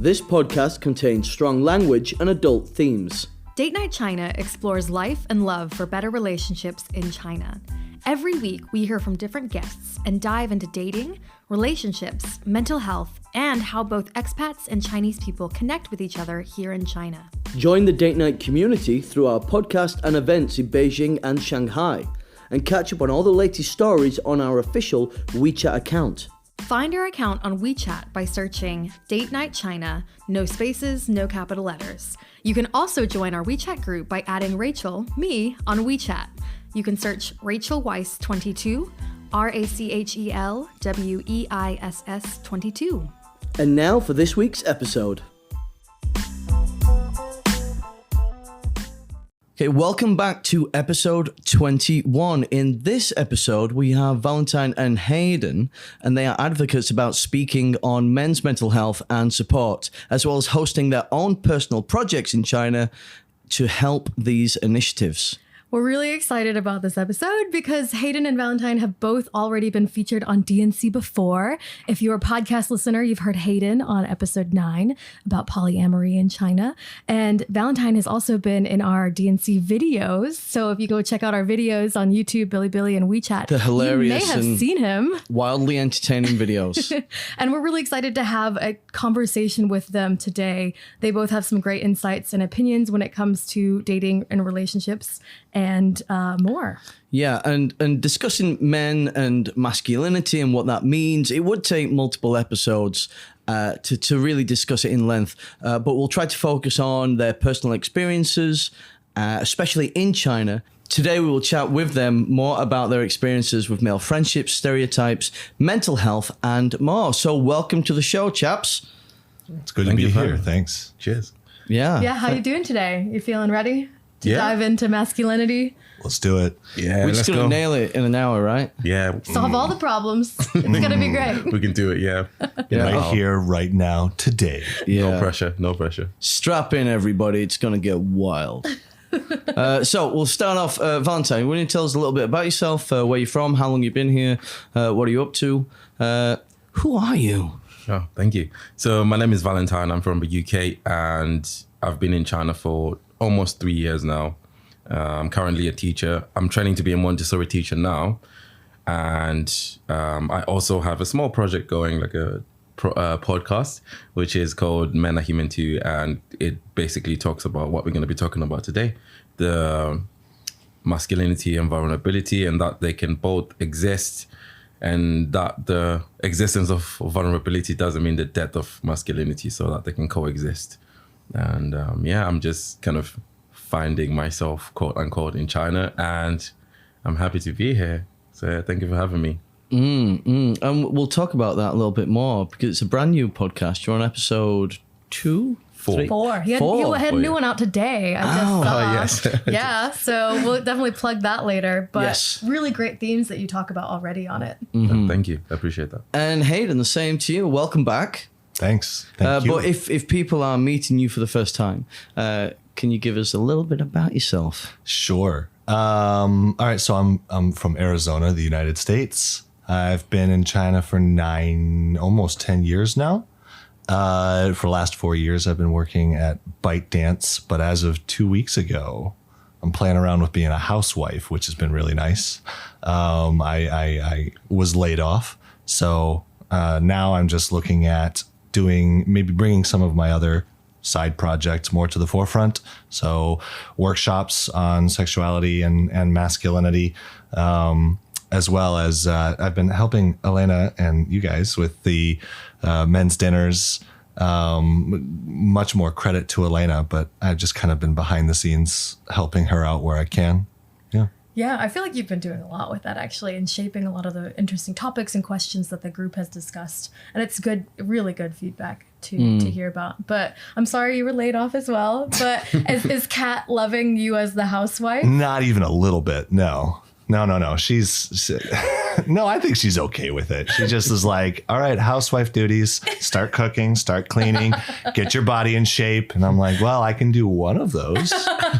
This podcast contains strong language and adult themes. Date Night China explores life and love for better relationships in China. Every week, we hear from different guests and dive into dating, relationships, mental health, and how both expats and Chinese people connect with each other here in China. Join the Date Night community through our podcast and events in Beijing and Shanghai, and catch up on all the latest stories on our official WeChat account. Find our account on WeChat by searching Date Night China, no spaces, no capital letters. You can also join our WeChat group by adding Rachel, me, on WeChat. You can search Rachel Weiss 22, RACHEL WEISS 22. And now for this week's episode. Okay, welcome back to episode 21. In this episode, we have Valentine and Haydn, and they are advocates about speaking on men's mental health and support, as well as hosting their own personal projects in China to help these initiatives. We're really excited about this episode because Haydn and Valentine have both already been featured on DNC before. If you're a podcast listener, you've heard Haydn on episode 9 about polyamory in China. And Valentine has also been in our DNC videos. So if you go check out our videos on YouTube, Bilibili, and WeChat, the hilarious you may have seen him. Wildly entertaining videos. And we're really excited to have a conversation with them today. They both have some great insights and opinions when it comes to dating and relationships and more. Yeah, and discussing men and masculinity and what that means, it would take multiple episodes to really discuss it in length. But we'll try to focus on their personal experiences, especially in China. Today, we will chat with them more about their experiences with male friendships, stereotypes, mental health, and more. So welcome to the show, chaps. It's good to be here. Thanks. Cheers. Yeah. Yeah, how you doing today? You feeling ready to dive into masculinity? Let's do it. Yeah, We're just going to nail it in an hour, right? Yeah. Solve all the problems. It's going to be great. We can do it, yeah. Right here, right now, today. Yeah. No pressure, no pressure. Strap in, everybody. It's going to get wild. So we'll start off. Valentine, why don't you tell us a little bit about yourself, where you're from, how long you've been here, what are you up to? Who are you? Oh, thank you. So my name is Valentine. I'm from the UK and I've been in China for almost 3 years now. I'm currently a teacher. I'm training to be a Montessori teacher now. And I also have a small project going, like a podcast, which is called Men Are Human Too. And it basically talks about what we're going to be talking about today. The masculinity and vulnerability, and that they can both exist, and that the existence of vulnerability doesn't mean the death of masculinity, so that they can coexist. And I'm just kind of finding myself, quote unquote, in China, and I'm happy to be here. So thank you for having me. And we'll talk about that a little bit more because it's a brand new podcast. You're on episode 2? 4. 4. He had a new one out today. I just saw. Yes. Yeah, so we'll definitely plug that later. But Yes. really great themes that you talk about already on it. Thank you. I appreciate that. And Hayden, the same to you. Welcome back. Thanks. Thank you. But if people are meeting you for the first time, can you give us a little bit about yourself? Sure. All right. So I'm from Arizona, the United States. I've been in China for almost 10 years now. For the last 4 years, I've been working at ByteDance. But as of 2 weeks ago, I'm playing around with being a housewife, which has been really nice. I was laid off. So now I'm just looking at maybe bringing some of my other side projects more to the forefront. So workshops on sexuality and masculinity, as well as I've been helping Elena and you guys with the men's dinners. Much more credit to Elena, but I've just kind of been behind the scenes helping her out where I can. Yeah. Yeah, I feel like you've been doing a lot with that actually, and shaping a lot of the interesting topics and questions that the group has discussed. And it's good, really good feedback to hear about. But I'm sorry you were laid off as well. But is Kat loving you as the housewife? Not even a little bit. No. No. No, I think she's okay with it. She just is like, all right, housewife duties, start cooking, start cleaning, get your body in shape. And I'm like, well, I can do one of those.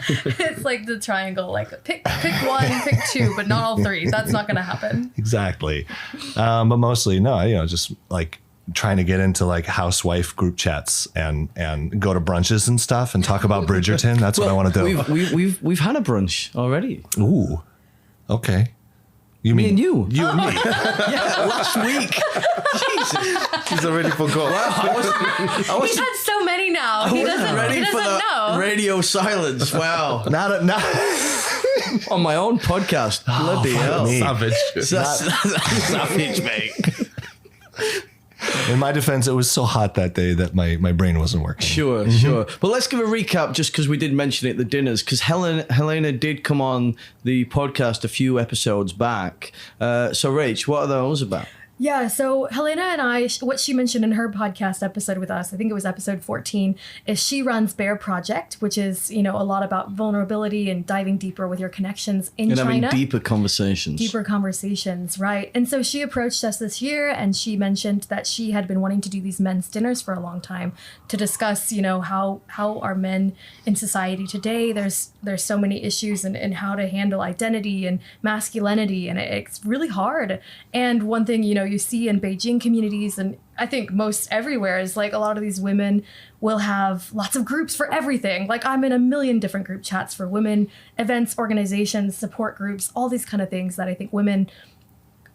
It's like the triangle, like pick one, pick two, but not all three. That's not going to happen. Exactly. But mostly, no, just like trying to get into like housewife group chats and go to brunches and stuff and talk about Bridgerton. That's what I want to do. We've had a brunch already. Ooh, okay. You Me mean and you? You and me. Yeah, last week. Jesus. He's already forgot. I He's had so many now. He doesn't know. Radio silence. Wow. Not On my own podcast. Bloody hell. me. Savage. Savage, mate. In my defense, it was so hot that day that my brain wasn't working. Sure. But let's give a recap just because we did mention it at the dinners, because Helena did come on the podcast a few episodes back. So, Rach, what are those about? Yeah, so Helena and I, what she mentioned in her podcast episode with us, I think it was episode 14, is she runs Bear Project, which is, a lot about vulnerability and diving deeper with your connections in China. And having deeper conversations. Deeper conversations, right. And so she approached us this year and she mentioned that she had been wanting to do these men's dinners for a long time to discuss, how are men in society today. There's so many issues and how to handle identity and masculinity, and it's really hard. And one thing, you see in Beijing communities, and I think most everywhere, is like a lot of these women will have lots of groups for everything. Like I'm in a million different group chats for women, events, organizations, support groups, all these kind of things that I think women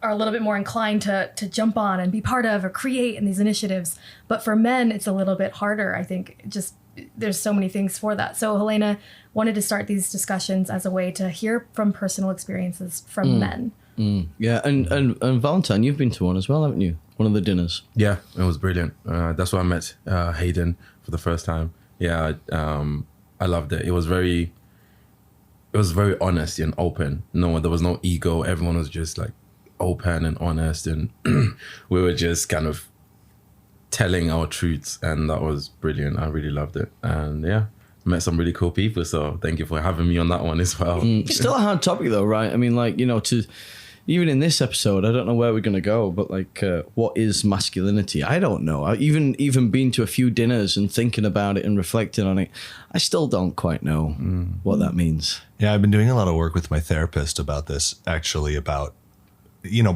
are a little bit more inclined to jump on and be part of or create in these initiatives. But for men, it's a little bit harder. I think just there's so many things for that. So Helena wanted to start these discussions as a way to hear from personal experiences from men. Yeah, and Valentine, you've been to one as well, haven't you? One of the dinners. Yeah, it was brilliant. That's where I met Haydn for the first time. Yeah, I loved it. It was very honest and open. No, there was no ego. Everyone was just like open and honest, and we were just kind of telling our truths, and that was brilliant. I really loved it, and yeah. Met some really cool people, so thank you for having me on that one as well. It's still a hard topic though, right? I mean, like, even in this episode, I don't know where we're going to go, but like, what is masculinity? I don't know. I even been to a few dinners and thinking about it and reflecting on it, I still don't quite know what that means. Yeah, I've been doing a lot of work with my therapist about this, actually, about,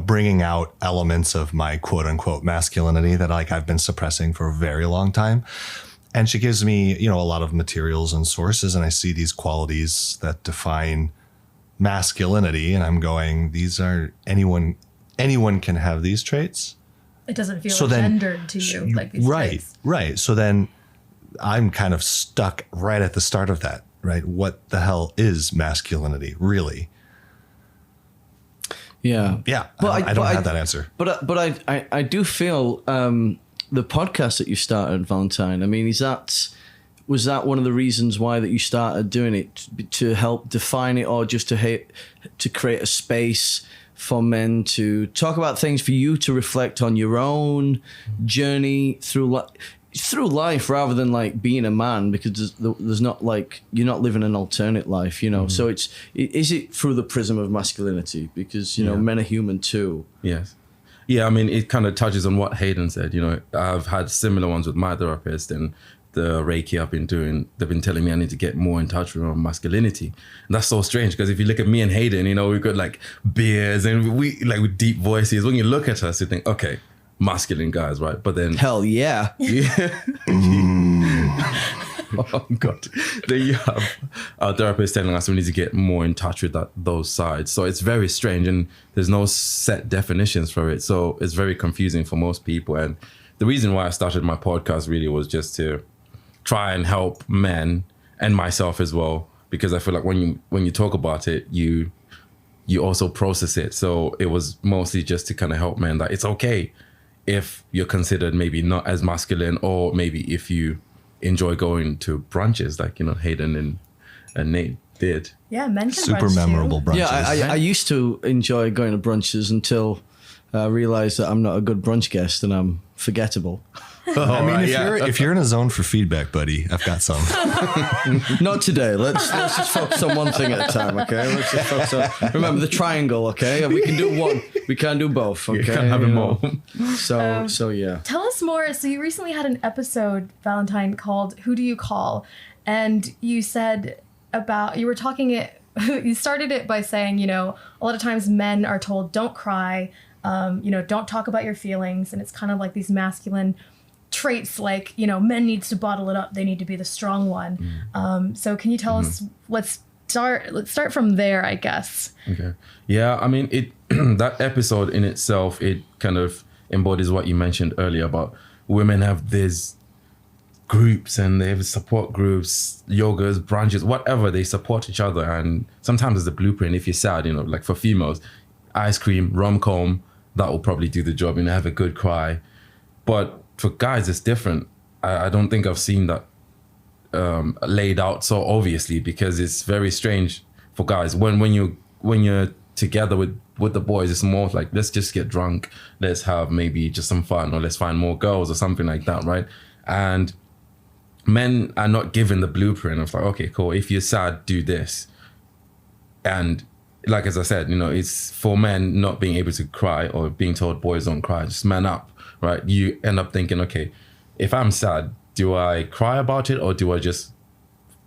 bringing out elements of my quote unquote masculinity that like I've been suppressing for a very long time. And she gives me, a lot of materials and sources, and I see these qualities that define masculinity, and I'm going, these are anyone can have these traits. It doesn't feel gendered to you like these traits. Right. So then I'm kind of stuck right at the start of that, right? What the hell is masculinity, really? Yeah. Yeah. I don't have that answer. But I do feel the podcast that you started, Valentine, I mean, was that one of the reasons why that you started doing it, to help define it, or just to create a space for men to talk about things, for you to reflect on your own journey through life rather than like being a man, because there's not like, you're not living an alternate life, So is it through the prism of masculinity? Because, men are human too. Yes. Yeah, I mean, it kind of touches on what Haydn said. I've had similar ones with my therapist, and the Reiki I've been doing, they've been telling me I need to get more in touch with my masculinity. And that's so strange, because if you look at me and Haydn, we've got like beards and we like with deep voices. When you look at us, you think, okay, masculine guys, right? But then... Hell yeah. Oh, God. Then you have our therapist telling us we need to get more in touch with those sides. So it's very strange, and there's no set definitions for it. So it's very confusing for most people. And the reason why I started my podcast really was just to try and help men and myself as well, because I feel like when you talk about it, you also process it. So it was mostly just to kind of help men that it's okay if you're considered maybe not as masculine, or maybe if you enjoy going to brunches like Haydn and Nate did. Yeah, men can super brunch memorable too. brunches. Yeah, I used to enjoy going to brunches until I realized that I'm not a good brunch guest and I'm forgettable. I mean, if you're in a zone for feedback, buddy, I've got some. Not today. Let's just focus on one thing at a time, okay? Let's just focus on. Remember the triangle, okay? We can do one. We can't do both, okay? You can't have them all. So yeah. Tell us more. So you recently had an episode, Valentine, called "Who Do You Call?" And you said you started it by saying, a lot of times men are told don't cry, don't talk about your feelings. And it's kind of like these masculine traits, like, men needs to bottle it up. They need to be the strong one. So can you tell us, let's start from there, I guess. Okay. Yeah. I mean, that episode in itself, it kind of embodies what you mentioned earlier about women have these groups and they have support groups, yogas, branches, whatever. They support each other. And sometimes it's a blueprint. If you're sad, like for females, ice cream, rom-com, that will probably do the job, have a good cry. But for guys, it's different. I don't think I've seen that laid out so obviously, because it's very strange for guys. When you're together with the boys, it's more like, let's just get drunk, let's have maybe just some fun, or let's find more girls or something like that, right? And men are not given the blueprint of like, okay, cool, if you're sad, do this. And like, as I said, it's for men not being able to cry or being told boys don't cry, just man up, right? You end up thinking, okay, if I'm sad, do I cry about it or do I just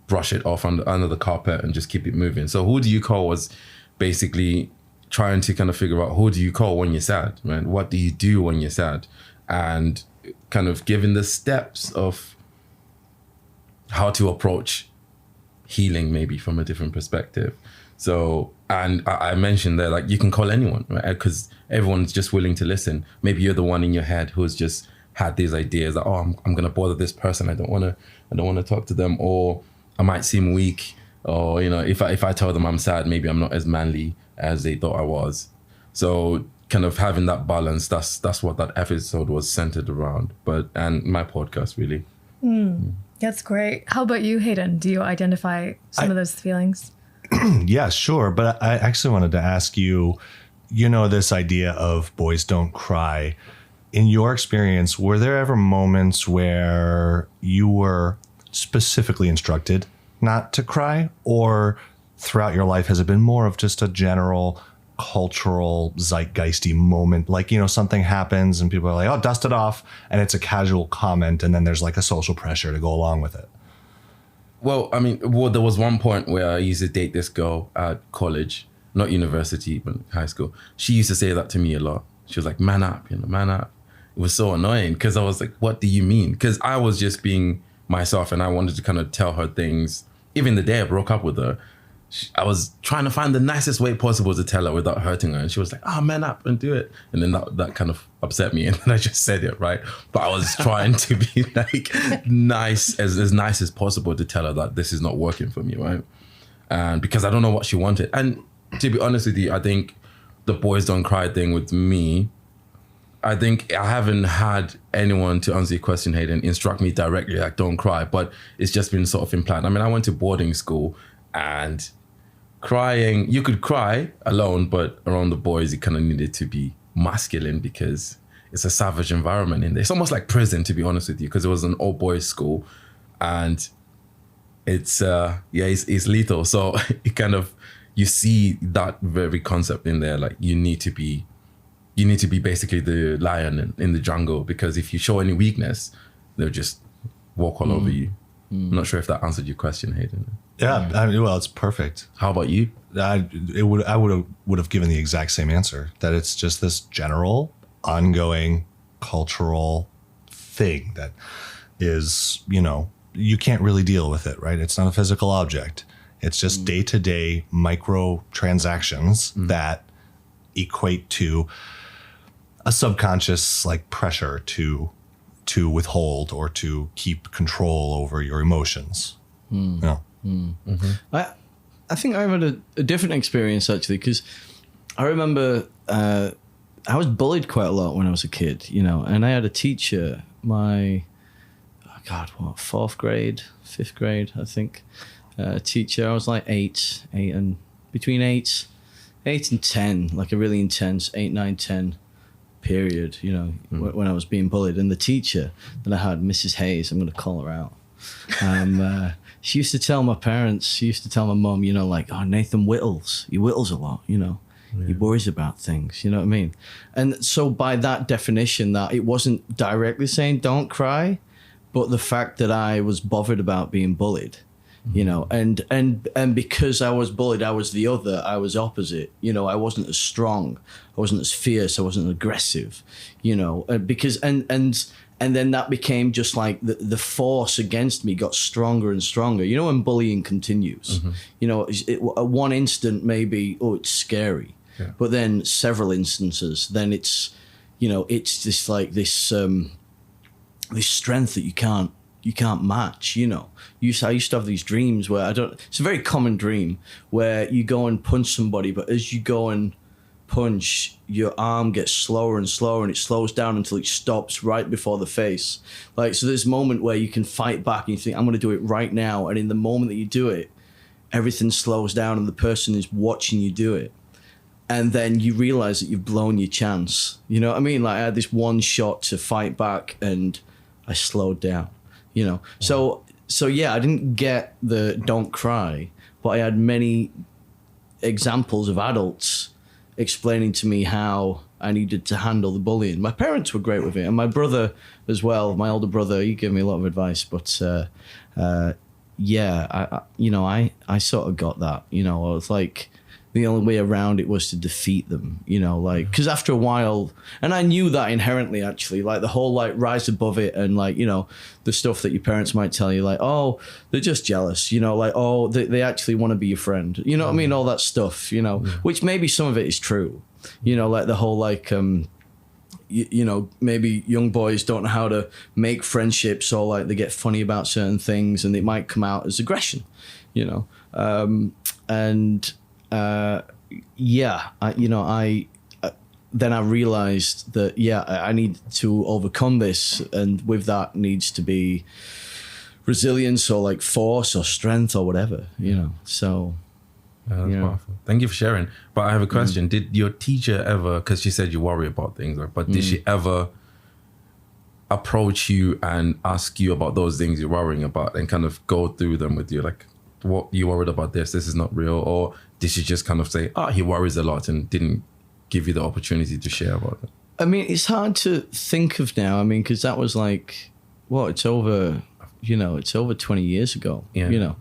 brush it off under the carpet and just keep it moving? So who do you call was basically trying to kind of figure out, who do you call when you're sad, right? What do you do when you're sad? And kind of giving the steps of how to approach healing maybe from a different perspective. So, and I mentioned there, like, you can call anyone, right? Because everyone's just willing to listen. Maybe you're the one in your head who's just had these ideas that, I'm going to bother this person. I don't want to talk to them, or I might seem weak, or, if I tell them I'm sad, maybe I'm not as manly as they thought I was. So kind of having that balance, that's what that episode was centered around, and my podcast really. That's great. How about you, Haydn? Do you identify some of those feelings? Yeah, sure. But I actually wanted to ask you, this idea of boys don't cry. In your experience, were there ever moments where you were specifically instructed not to cry? Or throughout your life, has it been more of just a general cultural zeitgeisty moment? Like, something happens and people are like, oh, dust it off. And it's a casual comment. And then there's like a social pressure to go along with it. Well, I mean, there was one point where I used to date this girl at college, not university, but high school. She used to say that to me a lot. She was like, man up, man up. It was so annoying because I was like, what do you mean? Because I was just being myself and I wanted to kind of tell her things. Even the day I broke up with her, I was trying to find the nicest way possible to tell her without hurting her. And she was like, man up and do it. And then that kind of upset me. And then I just said it, right? But I was trying to be like nice as possible to tell her that this is not working for me, right? And because I don't know what she wanted. And to be honest with you, I think the boys don't cry thing with me, I think I haven't had anyone, to answer your question, Haydn, instruct me directly, like, don't cry. But it's just been sort of implied. I mean, I went to boarding school and crying, you could cry alone, but around the boys, it kind of needed to be masculine because it's a savage environment in there. It's almost like prison, to be honest with you, because it was an all boys school and it's lethal. So it kind of, you see that very concept in there. Like, you need to be basically the lion in the jungle, because if you show any weakness, they'll just walk all over you. I'm not sure if that answered your question, Haydn. Yeah, I mean, well, it's perfect. How about you? I would have given the exact same answer, that it's just this general, ongoing cultural thing that is, you can't really deal with it, right? It's not a physical object. It's just day-to-day micro transactions that equate to a subconscious like pressure to withhold or to keep control over your emotions. I think I had a different experience actually, because I remember I was bullied quite a lot when I was a kid, and I had a teacher, fourth grade, fifth grade, I think, teacher. I was like between 8 and 10, like a really intense 8, 9, 10 period, when I was being bullied. And the teacher that I had, Mrs. Hayes, I'm going to call her out. She used to tell my parents, she used to tell my mum, like, oh, Nathan whittles. He whittles a lot, He worries about things, you know what I mean? And so by that definition, that it wasn't directly saying don't cry, but the fact that I was bothered about being bullied, you know, and because I was bullied, I was the other, I was opposite, you know, I wasn't as strong, I wasn't as fierce, I wasn't aggressive, you know, because, and then that became just like the force against me got stronger and stronger, you know, when bullying continues, you know, at one instant, maybe, oh, it's scary, but then several instances, then it's, you know, it's just like this strength that you can't match, you know. I used to have these dreams where it's a very common dream where you go and punch somebody, but as you go and punch, your arm gets slower and slower and it slows down until it stops right before the face. Like, so there's a moment where you can fight back and you think, I'm going to do it right now. And in the moment that you do it, everything slows down and the person is watching you do it. And then you realize that you've blown your chance. You know what I mean? Like, I had this one shot to fight back and I slowed down, you know? Wow. So yeah, I didn't get the don't cry, but I had many examples of adults explaining to me how I needed to handle the bullying. My parents were great with it, and my brother as well, my older brother, he gave me a lot of advice, but yeah, I sort of got that, you know. I was like, the only way around it was to defeat them, you know, like, because after a while, and I knew that inherently, actually, like the whole like rise above it and like, you know, the stuff that your parents might tell you, like, oh, they're just jealous, you know, like, oh, they actually want to be your friend, you know what I mean? All that stuff, you know, which maybe some of it is true, you know, like the whole like, you know, maybe young boys don't know how to make friendships, or like they get funny about certain things and it might come out as aggression, you know, then I realized that, I need to overcome this. And with that needs to be resilience or like force or strength or whatever, you know, so. That's powerful. Thank you for sharing. But I have a question. Did your teacher ever, because she said you worry about things, right? But did she ever approach you and ask you about those things you're worrying about and kind of go through them with you? Like, what you worried about this is not real? Or did she just kind of say, he worries a lot, and didn't give you the opportunity to share about it? I mean, it's hard to think of now. I mean, because that was like, it's over 20 years ago, you know.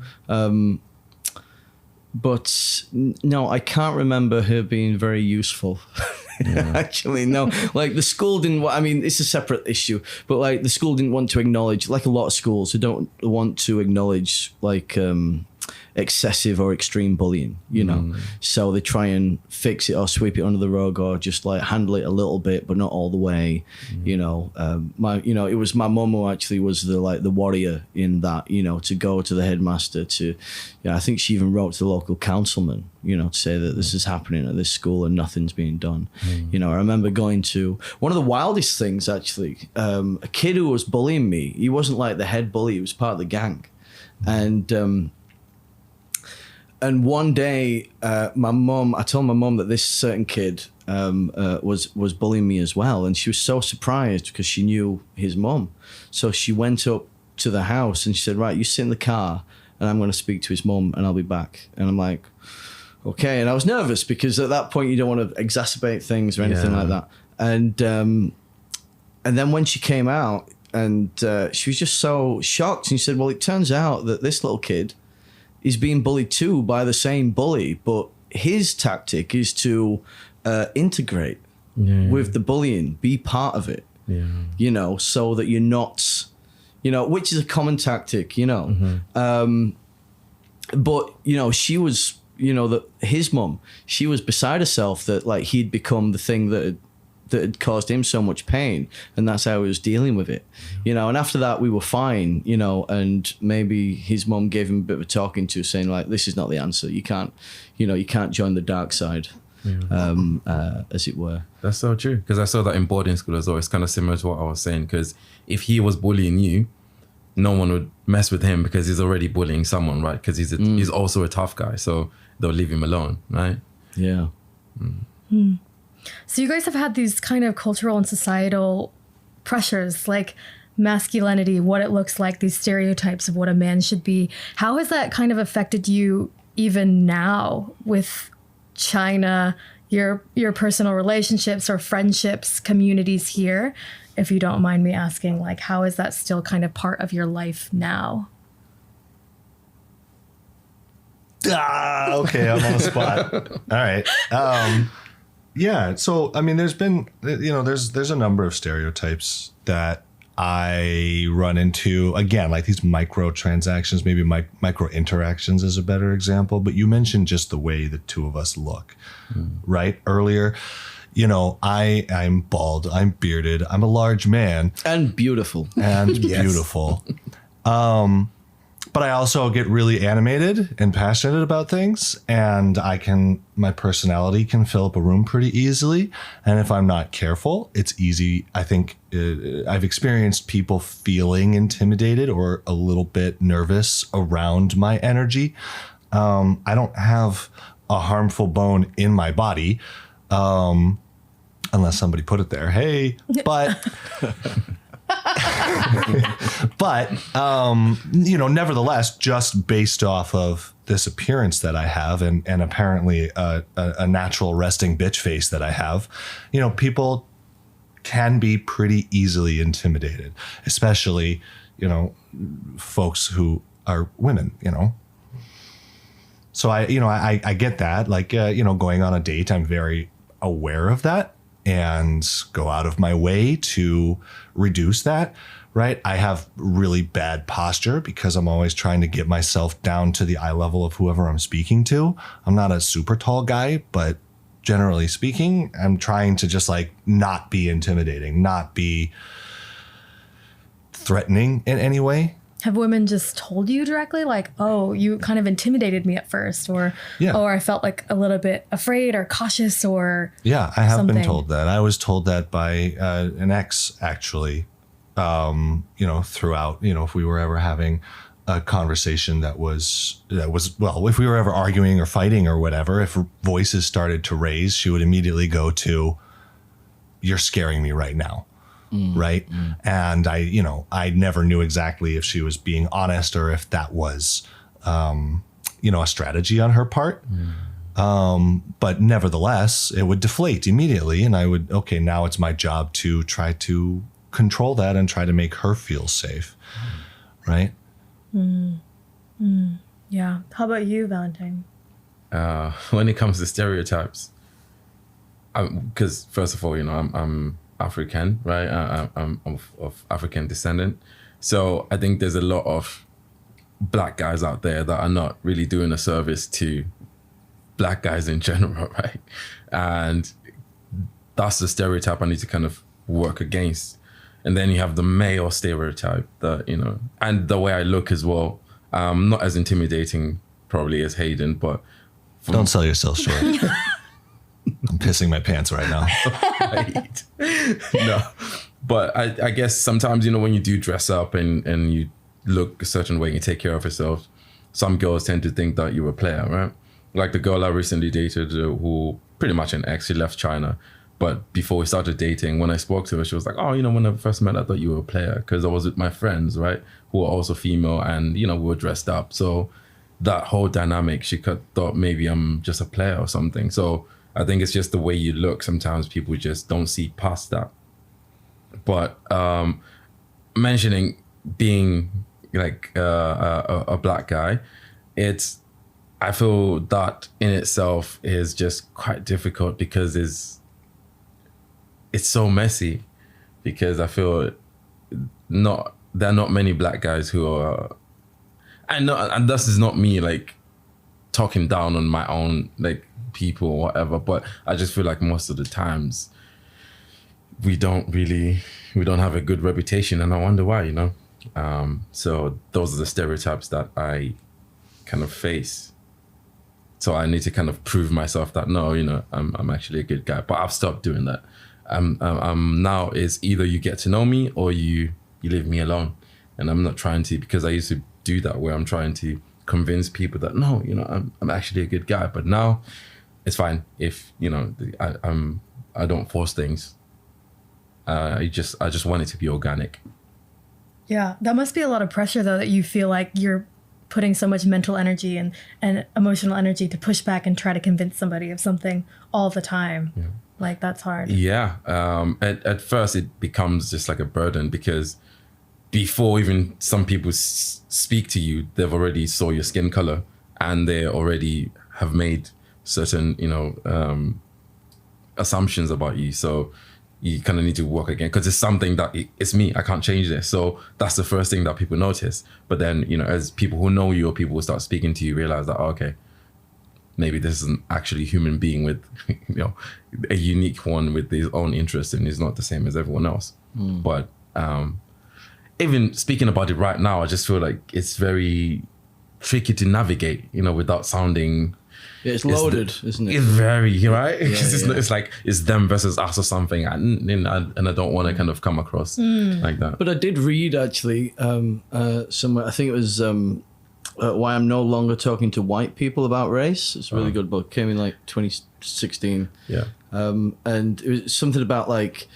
But no, I can't remember her being very useful. Actually, no. Like the school didn't. I mean, it's a separate issue. But like the school didn't want to acknowledge, like a lot of schools, who don't want to acknowledge like excessive or extreme bullying. You know, so they try and fix it or sweep it under the rug or just like handle it a little bit, but not all the way. You know, it was my mum who actually was the warrior in that. You know, to go to the headmaster to, I think she even wrote to the local councilman, you know, to say that this is happening at this school and nothing's being done. You know, I remember going to one of the wildest things, actually, a kid who was bullying me. He wasn't like the head bully, he was part of the gang. And one day, I told my mum that this certain kid was bullying me as well. And she was so surprised because she knew his mum. So she went up to the house and she said, right, you sit in the car and I'm going to speak to his mum and I'll be back. And I'm like, okay. And I was nervous because at that point you don't want to exacerbate things or anything like that. And then when she came out and she was just so shocked, and she said, well, it turns out that this little kid is being bullied too by the same bully, but his tactic is to integrate with the bullying, be part of it, you know, so that you're not, you know, which is a common tactic, you know. But, you know, she was, you know, his mum, she was beside herself that like he'd become the thing that had caused him so much pain, and that's how he was dealing with it, you know. And after that we were fine, you know, and maybe his mum gave him a bit of a talking to, saying like, this is not the answer, you can't join the dark side, as it were. That's so true, because I saw that in boarding school as well. It's kind of similar to what I was saying, because if he was bullying you, no one would mess with him because he's already bullying someone, right? Because he's also a tough guy, so they'll leave him alone, right? So you guys have had these kind of cultural and societal pressures, like masculinity, what it looks like, these stereotypes of what a man should be. How has that kind of affected you even now with China, your personal relationships or friendships, communities here? If you don't mind me asking, like, how is that still kind of part of your life now? Okay, I'm on the spot. All right. Yeah. So, I mean, there's been, there's a number of stereotypes that I run into, again, like these micro transactions, maybe micro interactions is a better example. But you mentioned just the way the two of us look, right? Earlier, I'm bald, I'm bearded, I'm a large man. And beautiful. And beautiful. But I also get really animated and passionate about things, and my personality can fill up a room pretty easily. And if I'm not careful, it's easy. I think I've experienced people feeling intimidated or a little bit nervous around my energy. I don't have a harmful bone in my body, unless somebody put it there. Hey, but... But, nevertheless, just based off of this appearance that I have and apparently a natural resting bitch face that I have, people can be pretty easily intimidated, especially, folks who are women, So I get that, like, going on a date, I'm very aware of that and go out of my way to reduce that, right? I have really bad posture because I'm always trying to get myself down to the eye level of whoever I'm speaking to. I'm not a super tall guy, but generally speaking, I'm trying to just like not be intimidating, not be threatening in any way. Have women just told you directly, like, oh, you kind of intimidated me at first, or I felt like a little bit afraid or cautious, or yeah, I have something. been told that. I was told that by an ex, actually, throughout, if we were ever having a conversation that was, well, if we were ever arguing or fighting or whatever, if voices started to raise, she would immediately go to, "You're scaring me right now." Right. And I never knew exactly if she was being honest or if that was, a strategy on her part. But nevertheless, it would deflate immediately. And I would, okay, now it's my job to try to control that and try to make her feel safe. Right. Yeah. How about you, Valentine? When it comes to stereotypes, because first of all, I'm African, right? I'm of African descendant. So I think there's a lot of black guys out there that are not really doing a service to black guys in general, right? And that's the stereotype I need to kind of work against. And then you have the male stereotype that, and the way I look as well. Not as intimidating probably as Haydn, but... Don't sell yourself short. I'm pissing my pants right now. Right. No, but I guess sometimes, when you do dress up and you look a certain way and you take care of yourself, some girls tend to think that you're a player, right? Like the girl I recently dated who pretty much an ex, she left China. But before we started dating, when I spoke to her, she was like, oh, when I first met, I thought you were a player because I was with my friends, right? Who are also female and, we were dressed up. So that whole dynamic, she thought maybe I'm just a player or something. So I think it's just the way you look. Sometimes people just don't see past that. But mentioning being like a black guy, I feel that in itself is just quite difficult because it's so messy. Because I feel there are not many black guys who are, and this is not me like talking down on my own like people or whatever, but I just feel like most of the times we don't have a good reputation, and I wonder why, so those are the stereotypes that I kind of face. So I need to kind of prove myself that no, I'm actually a good guy, but I've stopped doing that. Now is either you get to know me or you leave me alone, and I'm not trying to, because I used to do that where I'm trying to convince people that no, I'm actually a good guy. But now it's fine if I don't force things. I just want it to be organic. Yeah, that must be a lot of pressure though, that you feel like you're putting so much mental energy and emotional energy to push back and try to convince somebody of something all the time. Yeah. Like that's hard. Yeah. At first it becomes just like a burden because before even some people speak to you, they've already saw your skin color and they already have made certain, assumptions about you. So you kind of need to work again, because it's something that it's me. I can't change this. So that's the first thing that people notice. But then, as people who know you or people who start speaking to you realize that, okay, maybe this is an actually human being with, a unique one with his own interests, and he's not the same as everyone else. But even speaking about it right now, I just feel like it's very tricky to navigate, without sounding... Yeah, it's loaded, isn't it? It's very, right? Because it's like, it's them versus us or something. And I don't want to kind of come across like that. But I did read, actually, somewhere, I think it was Why I'm No Longer Talking to White People About Race. It's a really good book. Came in like 2016. Yeah. And it was something about like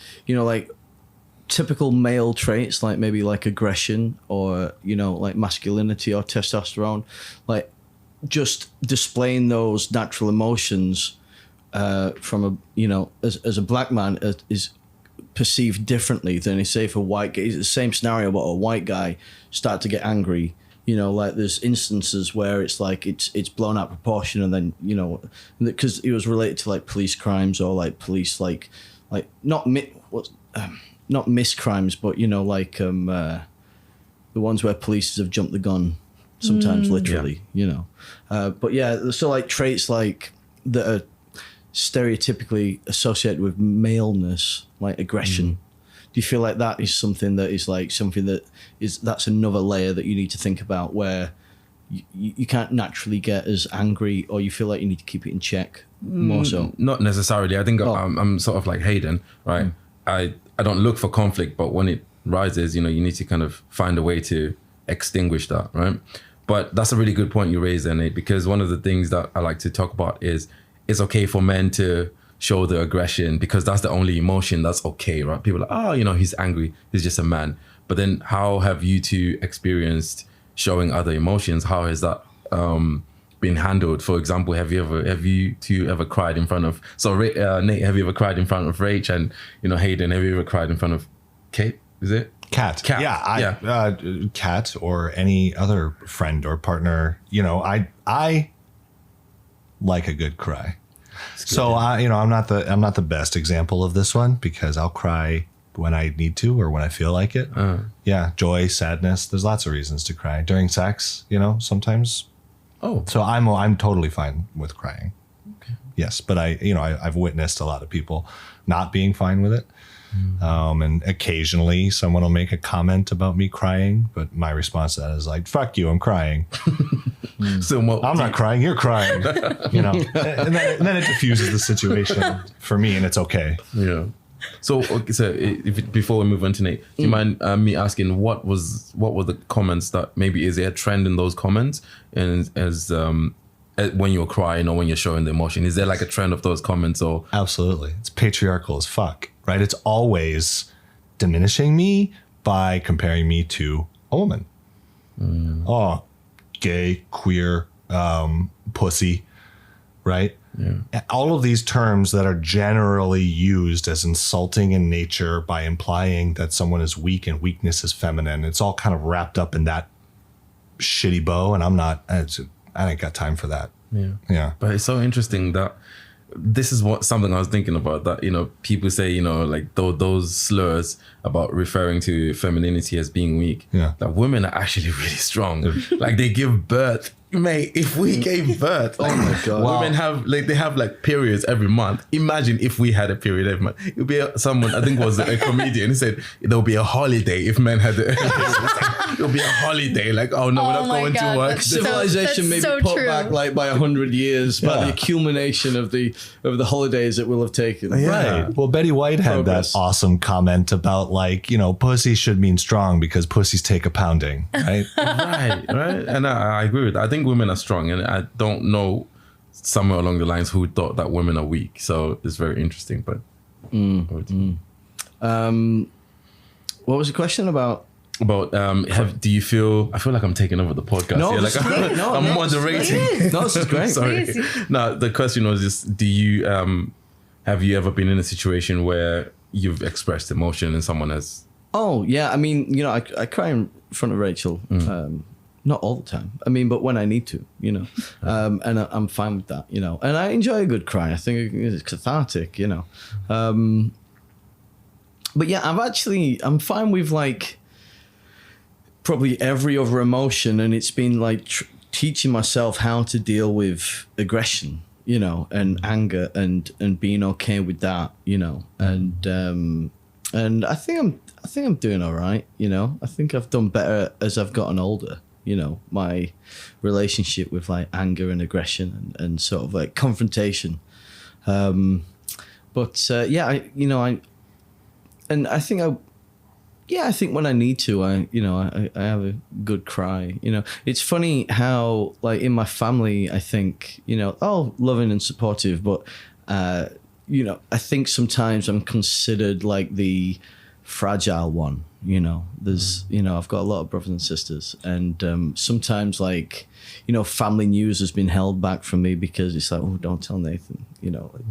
typical male traits, like maybe like aggression or, like masculinity or testosterone, like just displaying those natural emotions from as a black man is perceived differently than say if a white guy. It's the same scenario, but a white guy start to get angry. Like there's instances where it's like it's blown out of proportion, and then because it was related to like police crimes or like police like not miscrimes, but the ones where police have jumped the gun. Sometimes literally, but yeah, so like traits like that are stereotypically associated with maleness, like aggression. Do you feel like that is something that is like that's another layer that you need to think about, where you can't naturally get as angry, or you feel like you need to keep it in check more so? Not necessarily. I think I'm sort of like Haydn, right? I don't look for conflict, but when it rises, you need to kind of find a way to extinguish that, right? But that's a really good point you raised there, Nate, because one of the things that I like to talk about is it's okay for men to show the aggression, because that's the only emotion that's okay, right? People are like, he's angry, he's just a man. But then how have you two experienced showing other emotions? How has that been handled? For example, have you two ever cried in front of, Nate, have you ever cried in front of Rach? And, Haydn, have you ever cried in front of Kate? Is it? Cat. Yeah, Cat or any other friend or partner. I like a good cry. So I'm not the best example of this one, because I'll cry when I need to or when I feel like it. Yeah, joy, sadness. There's lots of reasons to cry during sex. Sometimes. Oh. So I'm totally fine with crying. Okay. Yes, but I've witnessed a lot of people not being fine with it. And occasionally someone will make a comment about me crying, but my response to that is like, fuck you, I'm crying. So I'm not crying, you're crying. And then it diffuses the situation for me, and it's okay. Yeah. So before we move on to Nate, do you mind me asking what were the comments that maybe, is there a trend in those comments, and as when you're crying or when you're showing the emotion, is there like a trend of those comments? Or absolutely, it's patriarchal as fuck, right? It's always diminishing me by comparing me to a woman. Oh, gay, queer, pussy, right? Yeah. All of these terms that are generally used as insulting in nature by implying that someone is weak and weakness is feminine. It's all kind of wrapped up in that shitty bow, and I ain't got time for that. Yeah. But it's so interesting that this is something I was thinking about, that, people say, like those slurs about referring to femininity as being weak, that women are actually really strong. Like they give birth. Mate, if we gave birth, oh my God, women have periods every month. Imagine if we had a period every month. It would be someone, I think was a comedian, he said there'll be a holiday if men had it. It'll be a holiday. Like, oh no, we're not going to work. Civilization may be put back like by 100 years by the accumulation of the holidays it will have taken. Right. Well, Betty White had that awesome comment about pussy should mean strong because pussies take a pounding. Right. right. And I agree with that. I think women are strong, and I don't know somewhere along the lines who thought that women are weak. So it's very interesting. But what was the question about? Do you feel? I feel like I'm taking over the podcast. No, here. this is great. No, I'm moderating. No, this is great. Sorry. No, the question was just: do you have you ever been in a situation where you've expressed emotion and someone has? Oh yeah, I mean, I cry in front of Rachel Not all the time. I mean, but when I need to, and I'm fine with that, and I enjoy a good cry. I think it's cathartic, but yeah, I'm fine with like probably every other emotion. And it's been like teaching myself how to deal with aggression, and anger and being okay with that, and I think I'm doing all right. I think I've done better as I've gotten older. My relationship with like anger and aggression and sort of like confrontation. I think when I need to, I have a good cry. It's funny how like in my family, I think, loving and supportive, but, I think sometimes I'm considered like the fragile one, there's, I've got a lot of brothers and sisters, and sometimes like, family news has been held back from me because it's like, oh, don't tell Nathan,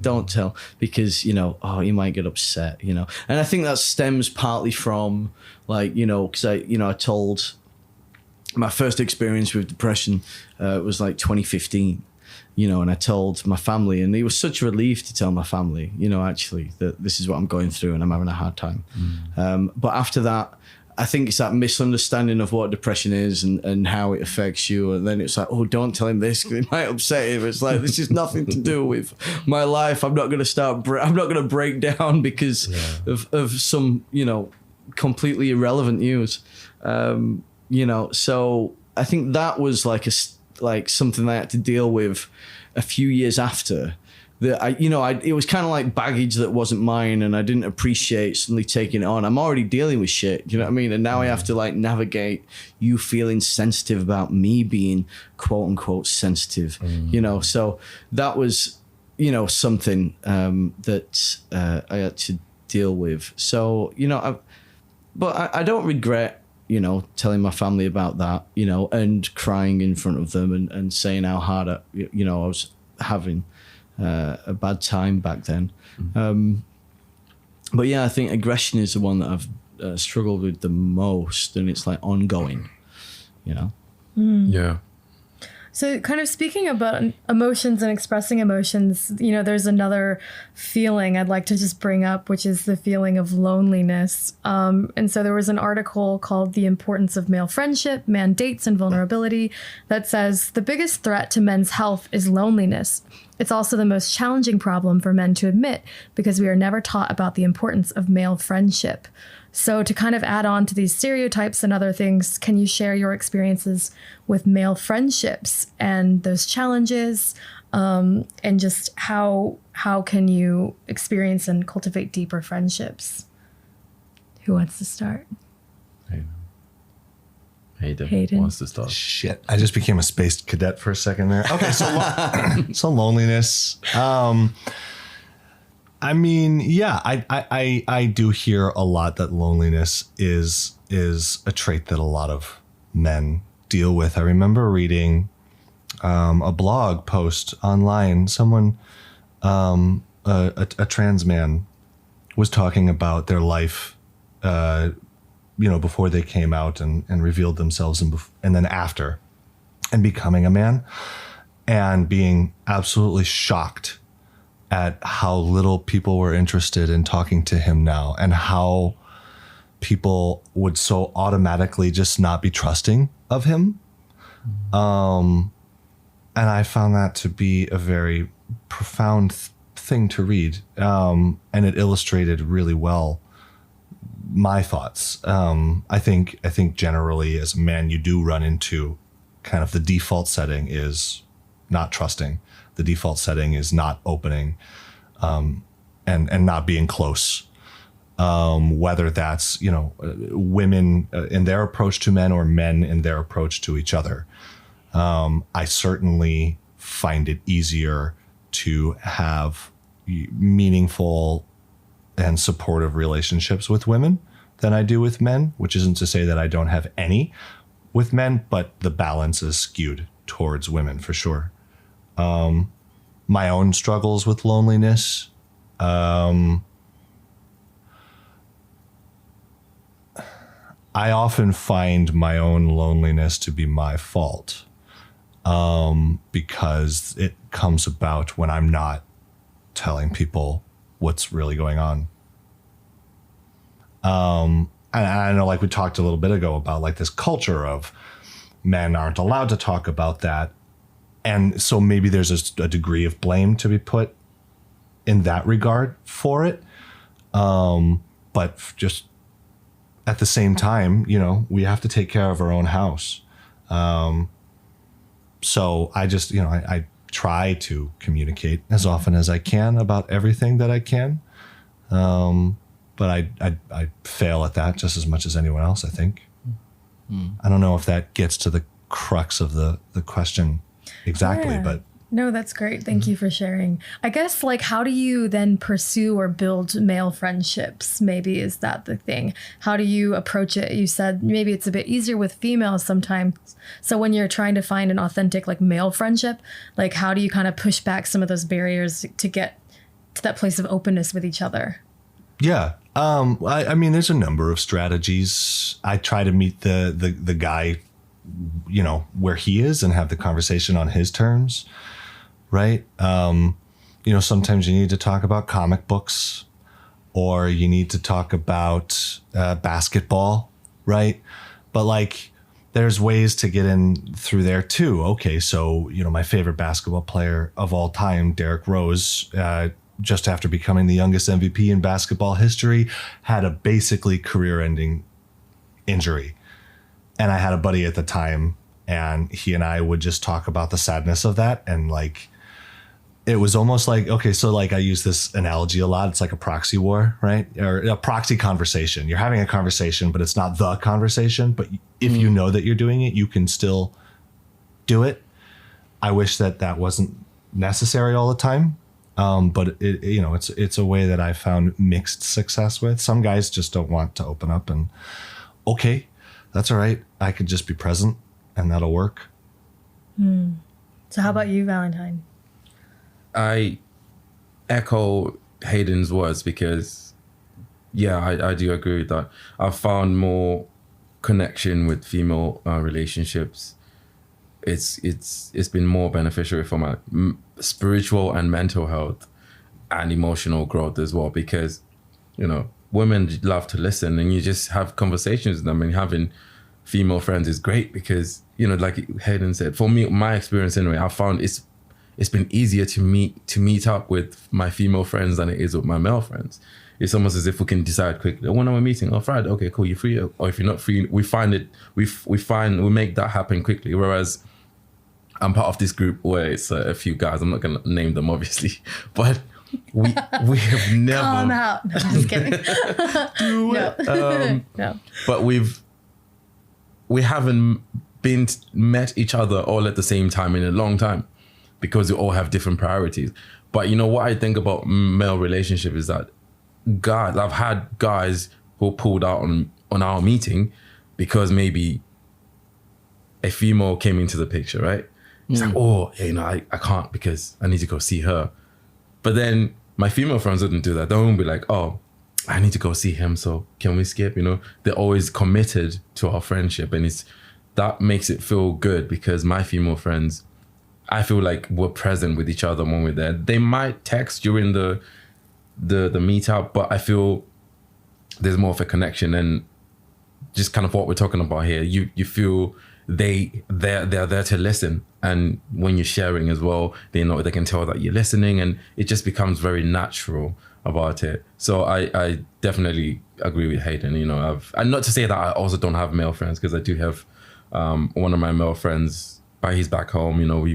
don't tell, because, he might get upset, and I think that stems partly from like, because I told my first experience with depression was like 2015. And I told my family, and it was such a relief to tell my family, actually, that this is what I'm going through and I'm having a hard time. But after that, I think it's that misunderstanding of what depression is and how it affects you. And then it's like, oh, don't tell him this, because it might upset him. It's like, this is nothing to do with my life. I'm not going to I'm not going to break down because of some, completely irrelevant news. So I think that was like something I had to deal with a few years after that. It was kind of like baggage that wasn't mine, and I didn't appreciate suddenly taking it on. I'm already dealing with shit, you know what I mean? And now I have to like navigate you feeling sensitive about me being quote unquote sensitive, so that was, something that I had to deal with. So, I don't regret telling my family about that, and crying in front of them and saying how hard I was having a bad time back then. But yeah, I think aggression is the one that I've struggled with the most, and it's like ongoing, Yeah. So kind of speaking about emotions and expressing emotions, there's another feeling I'd like to just bring up, which is the feeling of loneliness. And so there was an article called The Importance of Male Friendship, Mandates and Vulnerability that says the biggest threat to men's health is loneliness. It's also the most challenging problem for men to admit because we are never taught about the importance of male friendship. So to kind of add on to these stereotypes and other things, can you share your experiences with male friendships and those challenges, and just how can you experience and cultivate deeper friendships? Who wants to start? Hayden wants to start. Shit, I just became a space cadet for a second there. Okay, so loneliness. I mean, yeah, I do hear a lot that loneliness is a trait that a lot of men deal with. I remember reading a blog post online. Someone, a trans man, was talking about their life, before they came out and revealed themselves, and then after, and becoming a man, and being absolutely shocked at how little people were interested in talking to him now, and how people would so automatically just not be trusting of him. And I found that to be a very profound thing to read. And it illustrated really well my thoughts. I think generally as a man, you do run into kind of the default setting is not trusting. The default setting is not opening, and not being close. Whether that's, women in their approach to men or men in their approach to each other. I certainly find it easier to have meaningful and supportive relationships with women than I do with men, which isn't to say that I don't have any with men, but the balance is skewed towards women for sure. My own struggles with loneliness. I often find my own loneliness to be my fault, because it comes about when I'm not telling people what's really going on. And I know, like we talked a little bit ago about like this culture of men aren't allowed to talk about that. And so maybe there's a degree of blame to be put in that regard for it. But just at the same time, you know, we have to take care of our own house. So I just, you know, I try to communicate as often as I can about everything that I can. But I fail at that just as much as anyone else, I think. I don't know if that gets to the crux of the question exactly, Yeah. but No, that's great. Thank you for sharing. I guess, like, how do you then pursue or build male friendships? Maybe is that the thing? How do you approach it? You said maybe it's a bit easier with females sometimes. So when you're trying to find an authentic, like, male friendship, like, how do you kind of push back some of those barriers to get to that place of openness with each other? yeah. I mean, there's a number of strategies. I try to meet the guy, you know, where he is and have the conversation on his terms. Right. You know, sometimes you need to talk about comic books, or you need to talk about basketball. Right. But like, there's ways to get in through there too. Okay. So, you know, my favorite basketball player of all time, Derrick Rose, just after becoming the youngest MVP in basketball history, had a basically career-ending injury. And I had a buddy at the time, and he and I would just talk about the sadness of that. And like, it was almost like, okay, so like I use this analogy a lot. It's like a proxy war, right? Or a proxy conversation. You're having a conversation, but it's not the conversation. But if you know that you're doing it, you can still do it. I wish that wasn't necessary all the time. But it, you know, it's a way that I found mixed success with. Some guys just don't want to open up, and okay, that's all right. I could just be present and that'll work. So how about you, Valentine? I echo Hayden's words because, yeah, I do agree with that. I've found more connection with female relationships. It's been more beneficial for my spiritual and mental health and emotional growth as well, because, you know, women love to listen and you just have conversations with them, and having female friends is great because, you know, like Hayden said, for me, my experience anyway, I found it's been easier to meet up with my female friends than it is with my male friends. It's almost as if we can decide quickly, when are we meeting? Oh, Friday. Okay, cool. You're free. Or if you're not free, we make that happen quickly. Whereas I'm part of this group where it's a few guys. I'm not going to name them, obviously, but we have never. Calm out. No, I'm just kidding. No. No. But we haven't met each other all at the same time in a long time, because we all have different priorities. But you know what I think about male relationship is that I've had guys who pulled out on our meeting because maybe a female came into the picture, right? It's like, oh, yeah, you know, I can't because I need to go see her. But then my female friends wouldn't do that. They won't be like, oh, I need to go see him, so can we skip? You know, they're always committed to our friendship, and that makes it feel good because my female friends, I feel like we're present with each other when we're there. They might text during the meetup, but I feel there's more of a connection, and just kind of what we're talking about here. You feel they're there to listen, and when you're sharing as well, they can tell that you're listening, and it just becomes very natural about it. So I definitely agree with Hayden. You know, and not to say that I also don't have male friends, because I do have one of my male friends, but he's back home. You know,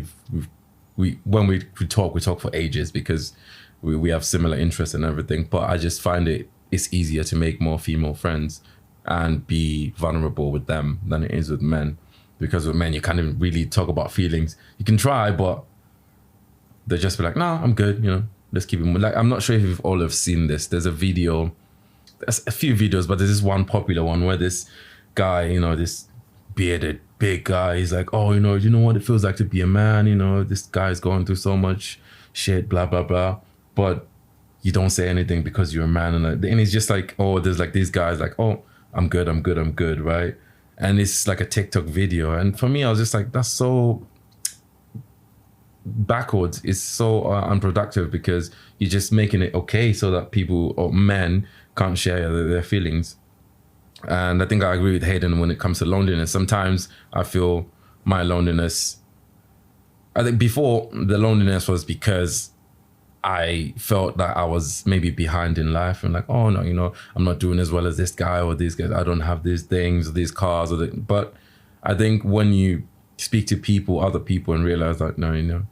when we talk for ages because we have similar interests and everything. But I just find it's easier to make more female friends and be vulnerable with them than it is with men. Because with men, you can't even really talk about feelings. You can try, but they just be like, "No, I'm good." You know, let's keep it. Like, I'm not sure if you've all have seen this. There's a video, there's a few videos, but there's this one popular one where this guy, you know, this bearded big guy, he's like, "Oh, you know what it feels like to be a man. You know, this guy's going through so much shit, blah blah blah." But you don't say anything because you're a man, and it's just like, oh, there's like these guys like, "Oh, I'm good, right? And it's like a TikTok video. And for me, I was just like, that's so backwards. It's so unproductive, because you're just making it okay so that people or men can't share their feelings. And I think I agree with Haydn when it comes to loneliness. Sometimes I feel my loneliness, I think before, the loneliness was because I felt that I was maybe behind in life, and like, oh no, I'm not doing as well as this guy or these guys. I don't have these things or these cars but I think when you speak to people, other people, and realize that no,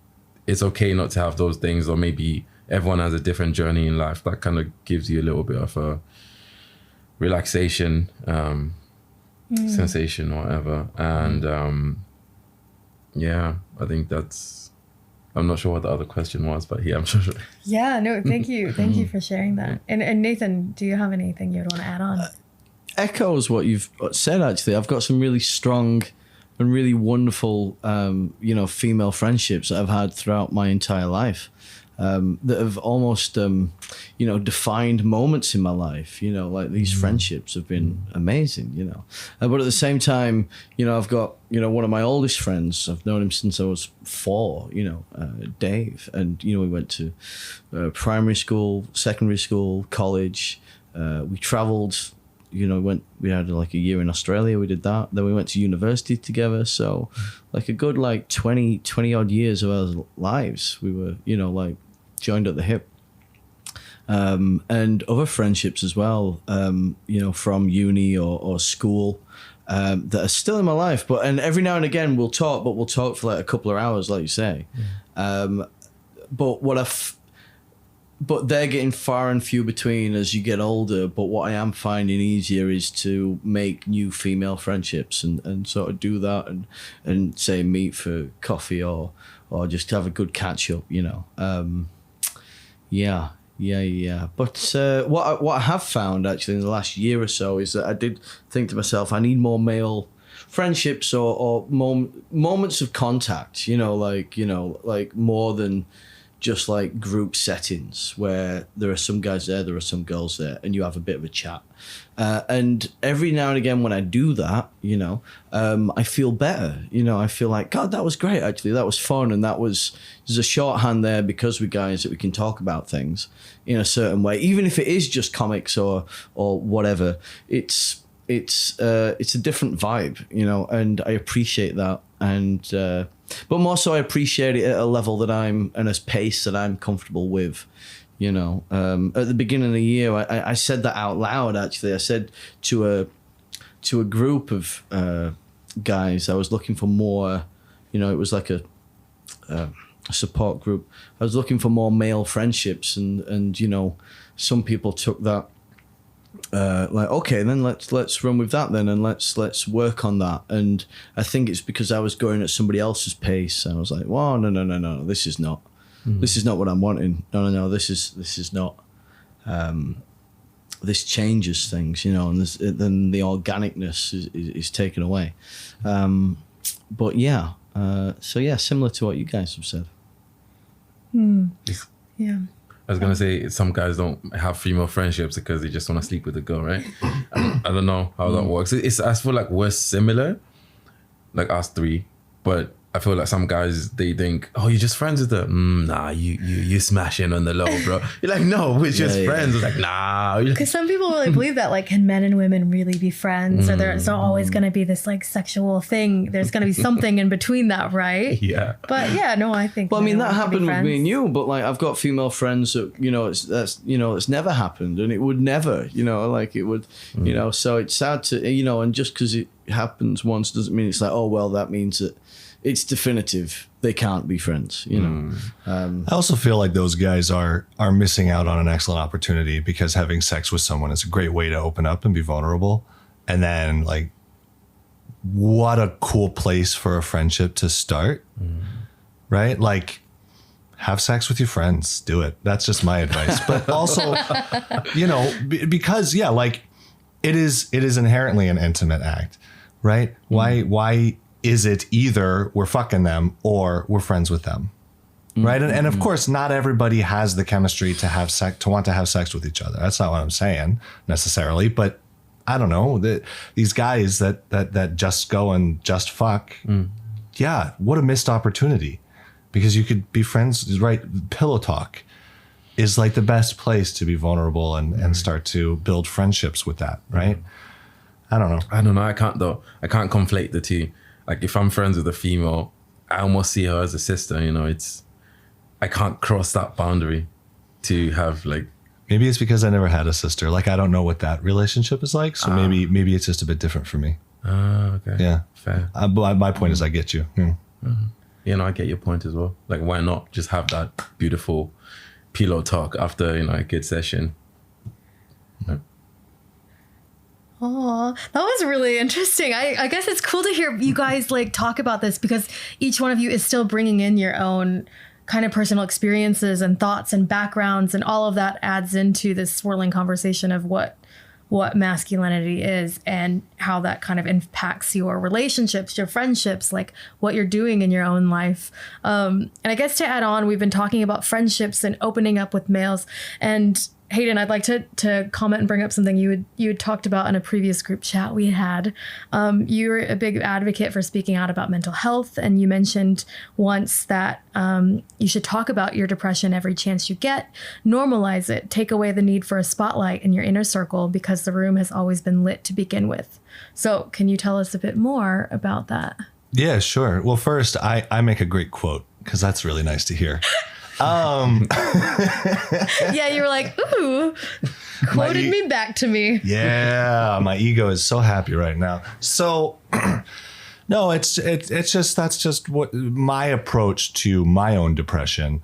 it's okay not to have those things, or maybe everyone has a different journey in life, that kind of gives you a little bit of a relaxation, sensation or whatever. And yeah, I think I'm not sure what the other question was, but yeah, I'm sure. Yeah, no, thank you. Thank you for sharing that. And Nathan, do you have anything you'd want to add on? Echoes what you've said, actually. I've got some really strong and really wonderful, female friendships that I've had throughout my entire life. That have almost, defined moments in my life. Like these friendships have been amazing. But at the same time, I've got, one of my oldest friends. I've known him since I was 4. Dave, and we went to primary school, secondary school, college. We traveled. We had like a year in Australia. We did that. Then we went to university together. So, like a good 20 odd years of our lives, we were joined at the hip. And other friendships as well, from uni or school, that are still in my life. And every now and again we'll talk for like a couple of hours, like you say. But they're getting far and few between as you get older. But what I am finding easier is to make new female friendships and sort of do that and say meet for coffee or just have a good catch up, Yeah. But what I have found actually in the last year or so is that I did think to myself, I need more male friendships or moments of contact, like more than just like group settings where there are some guys there are some girls there, and you have a bit of a chat. And every now and again when I do that, I feel better. I feel like, God, that was great, actually. That was fun. And there's a shorthand there because we're guys that we can talk about things in a certain way. Even if it is just comics or whatever, it's a different vibe, and I appreciate that. And but more so I appreciate it at a level that and a pace that I'm comfortable with. At the beginning of the year, I said that out loud. Actually, I said to a group of guys, I was looking for more. It was like a support group. I was looking for more male friendships, and some people took that. Okay, then let's run with that then, and let's work on that. And I think it's because I was going at somebody else's pace. I was like, well, no, this is not what I'm wanting. No, this is not. This changes things, and then the organicness is taken away. But yeah, similar to what you guys have said. Yeah. I was going to say, some guys don't have female friendships because they just want to sleep with a girl, right? I don't know how that works. I feel like we're similar, like us three, but I feel like some guys, they think, oh, you're just friends with her. Nah, you smashing on the low, bro. You're like, no, we're just friends. It's like, nah. Because some people really believe that, like, can men and women really be friends? Or there's always going to be this, like, sexual thing. There's going to be something in between that, right? Yeah. But yeah, no, I think. Well, I mean, that happened with me and you, but like, I've got female friends that, it's never happened, and it would never, like it would, so it's sad to, and just because it happens once doesn't mean it's like, oh, well, that means that it's definitive. They can't be friends, I also feel like those guys are missing out on an excellent opportunity, because having sex with someone is a great way to open up and be vulnerable. And then, like, what a cool place for a friendship to start, right? Like, have sex with your friends. Do it. That's just my advice. But also, because like it is inherently an intimate act, right? Why is it either we're fucking them or we're friends with them, right? And of course, not everybody has the chemistry to have sex, to want to have sex with each other. That's not what I'm saying necessarily, but I don't know, these guys that just go and just fuck. Yeah, what a missed opportunity, because you could be friends, right? Pillow talk is like the best place to be vulnerable and start to build friendships with that, right? I don't know. I can't though. I can't conflate the two. Like if I'm friends with a female, I almost see her as a sister, you know, I can't cross that boundary to have like. Maybe it's because I never had a sister. Like, I don't know what that relationship is like. So maybe it's just a bit different for me. Okay. Yeah. Fair. My point is I get you. Yeah. You know, I get your point as well. Like, why not just have that beautiful pillow talk after, you know, a good session? Yeah. Oh, that was really interesting. I guess it's cool to hear you guys like talk about this, because each one of you is still bringing in your own kind of personal experiences and thoughts and backgrounds, and all of that adds into this swirling conversation of what masculinity is and how that kind of impacts your relationships, your friendships, like what you're doing in your own life. And I guess to add on, we've been talking about friendships and opening up with males. And Haydn, I'd like to comment and bring up something you had talked about in a previous group chat we had. You're a big advocate for speaking out about mental health, and you mentioned once that you should talk about your depression every chance you get, normalize it, take away the need for a spotlight in your inner circle, because the room has always been lit to begin with. So can you tell us a bit more about that? Yeah, sure. Well, first, I make a great quote, because that's really nice to hear. Yeah, you were like, ooh, quoted me back to me. Yeah, my ego is so happy right now. So no, it's just, that's just what my approach to my own depression.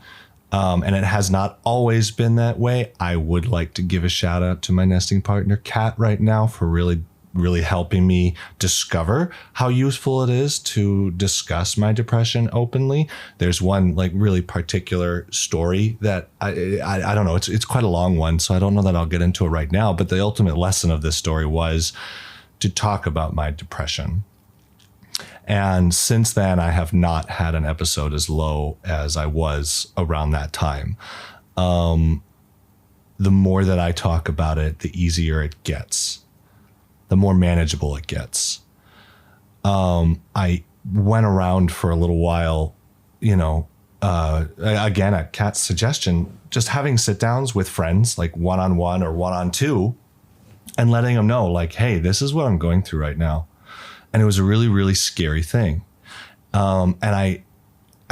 And it has not always been that way. I would like to give a shout out to my nesting partner, Kat, right now, for really helping me discover how useful it is to discuss my depression openly. There's one like really particular story that I don't know. It's quite a long one, so I don't know that I'll get into it right now. But the ultimate lesson of this story was to talk about my depression. And since then, I have not had an episode as low as I was around that time. The more that I talk about it, the easier it gets. The more manageable it gets. I went around for a little while, you know, again, at Kat's suggestion, just having sit downs with friends, like one-on-one or one-on-two, and letting them know, like, hey, this is what I'm going through right now. And it was a really, really scary thing. And I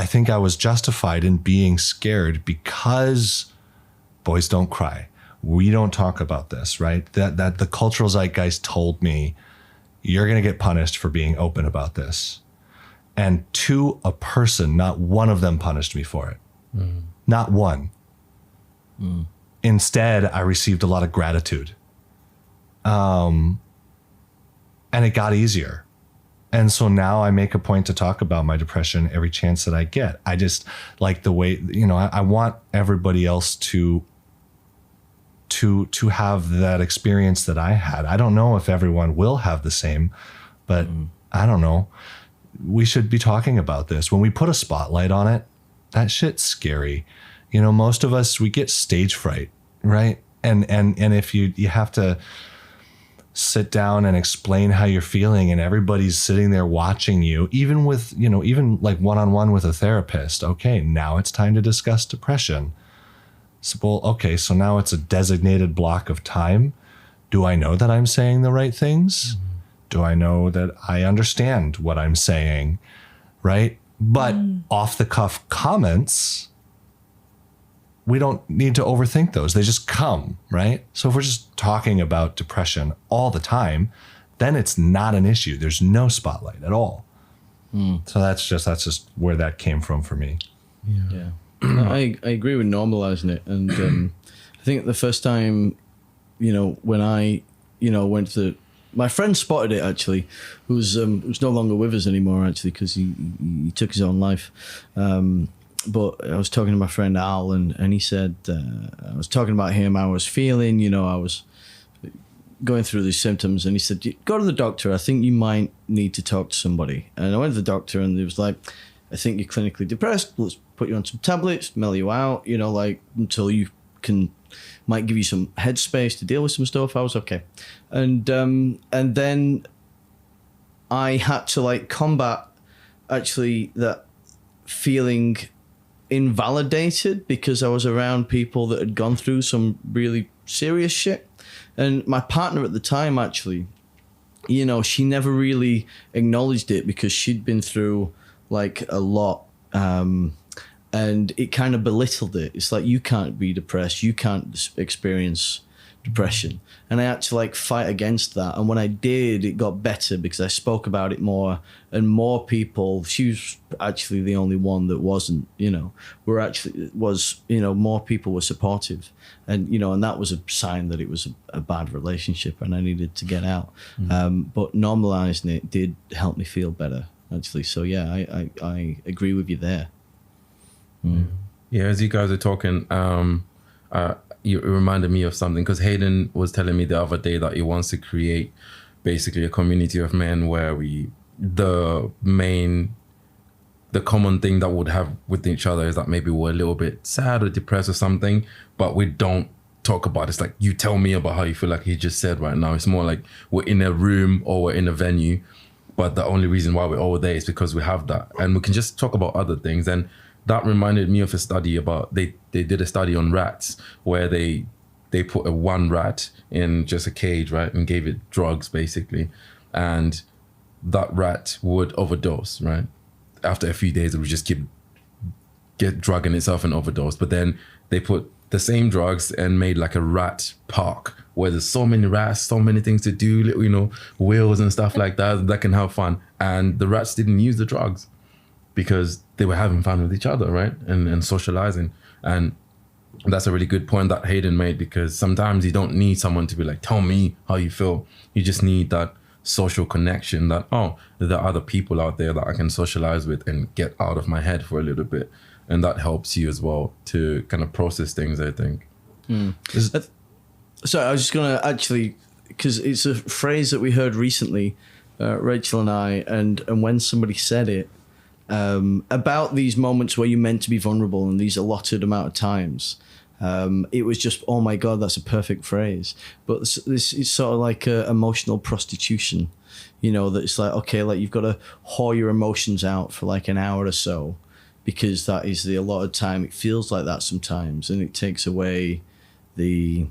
think I was justified in being scared, because boys don't cry. We don't talk about this, right? That the cultural zeitgeist told me, you're going to get punished for being open about this. And to a person, not one of them punished me for it. Not one. Instead, I received a lot of gratitude. And it got easier. And so now I make a point to talk about my depression every chance that I get. I just like the way, you know, I want everybody else to have that experience that I had. I don't know if everyone will have the same, but I don't know. We should be talking about this. When we put a spotlight on it, that shit's scary. You know, most of us, we get stage fright, right? And if you have to sit down and explain how you're feeling, and everybody's sitting there watching you, even with, you know, even like one-on-one with a therapist. Okay, now it's time to discuss depression. So, well, okay, so now it's a designated block of time. Do I know that I'm saying the right things? Do I know that I understand what I'm saying? Right? But off the cuff comments, we don't need to overthink those. They just come, right? So if we're just talking about depression all the time, then it's not an issue. There's no spotlight at all. So that's just where that came from for me. Yeah. I agree with normalizing it. And I think the first time, you know, when I, you know, went to, my friend spotted it actually, who's no longer with us anymore actually, because he took his own life. But I was talking to my friend Al, and he said, I was talking about him, how I was feeling, you know, I was going through these symptoms, and he said, go to the doctor, I think you might need to talk to somebody. And I went to the doctor, and he was like, I think you're clinically depressed, let's put you on some tablets, mellow you out, you know, like until you can might give you some headspace to deal with some stuff. I was okay. And then I had to like combat actually that feeling invalidated because I was around people that had gone through some really serious shit. And my partner at the time, actually, you know, she never really acknowledged it because she'd been through like a lot. And it kind of belittled it. It's like, you can't be depressed. You can't experience depression. And I had to like fight against that. And when I did, it got better because I spoke about it more, and more people, she was actually the only one that wasn't, you know, more people were supportive. And, you know, and that was a sign that it was a bad relationship and I needed to get out. But normalizing it did help me feel better, actually. So yeah, I agree with you there. Yeah, as you guys are talking, you reminded me of something, because Haydn was telling me the other day that he wants to create basically a community of men where the common thing that we'd have with each other is that maybe we're a little bit sad or depressed or something, but we don't talk about it. It's like, you tell me about how you feel, like he just said right now. It's more like we're in a room or we're in a venue, but the only reason why we're all there is because we have that, and we can just talk about other things. And that reminded me of a study about, they did a study on rats where they put one rat in just a cage, right, and gave it drugs basically, and that rat would overdose, right? After a few days, it would just get drugging itself and overdose. But then they put the same drugs and made like a rat park where there's so many rats, so many things to do, you know, wheels and stuff like that can have fun. And the rats didn't use the drugs because they were having fun with each other, right? And socializing. And that's a really good point that Haydn made, because sometimes you don't need someone to be like, tell me how you feel. You just need that social connection that, oh, there are other people out there that I can socialize with and get out of my head for a little bit. And that helps you as well to kind of process things, I think. So I was just going to actually, because it's a phrase that we heard recently, Rachel and I, and when somebody said it, about these moments where you're meant to be vulnerable and these allotted amount of times, it was just, oh my God, that's a perfect phrase. But this is sort of like emotional prostitution, you know, that it's like, okay, like you've got to whore your emotions out for like an hour or so, because that is the allotted time. It feels like that sometimes, and it takes away the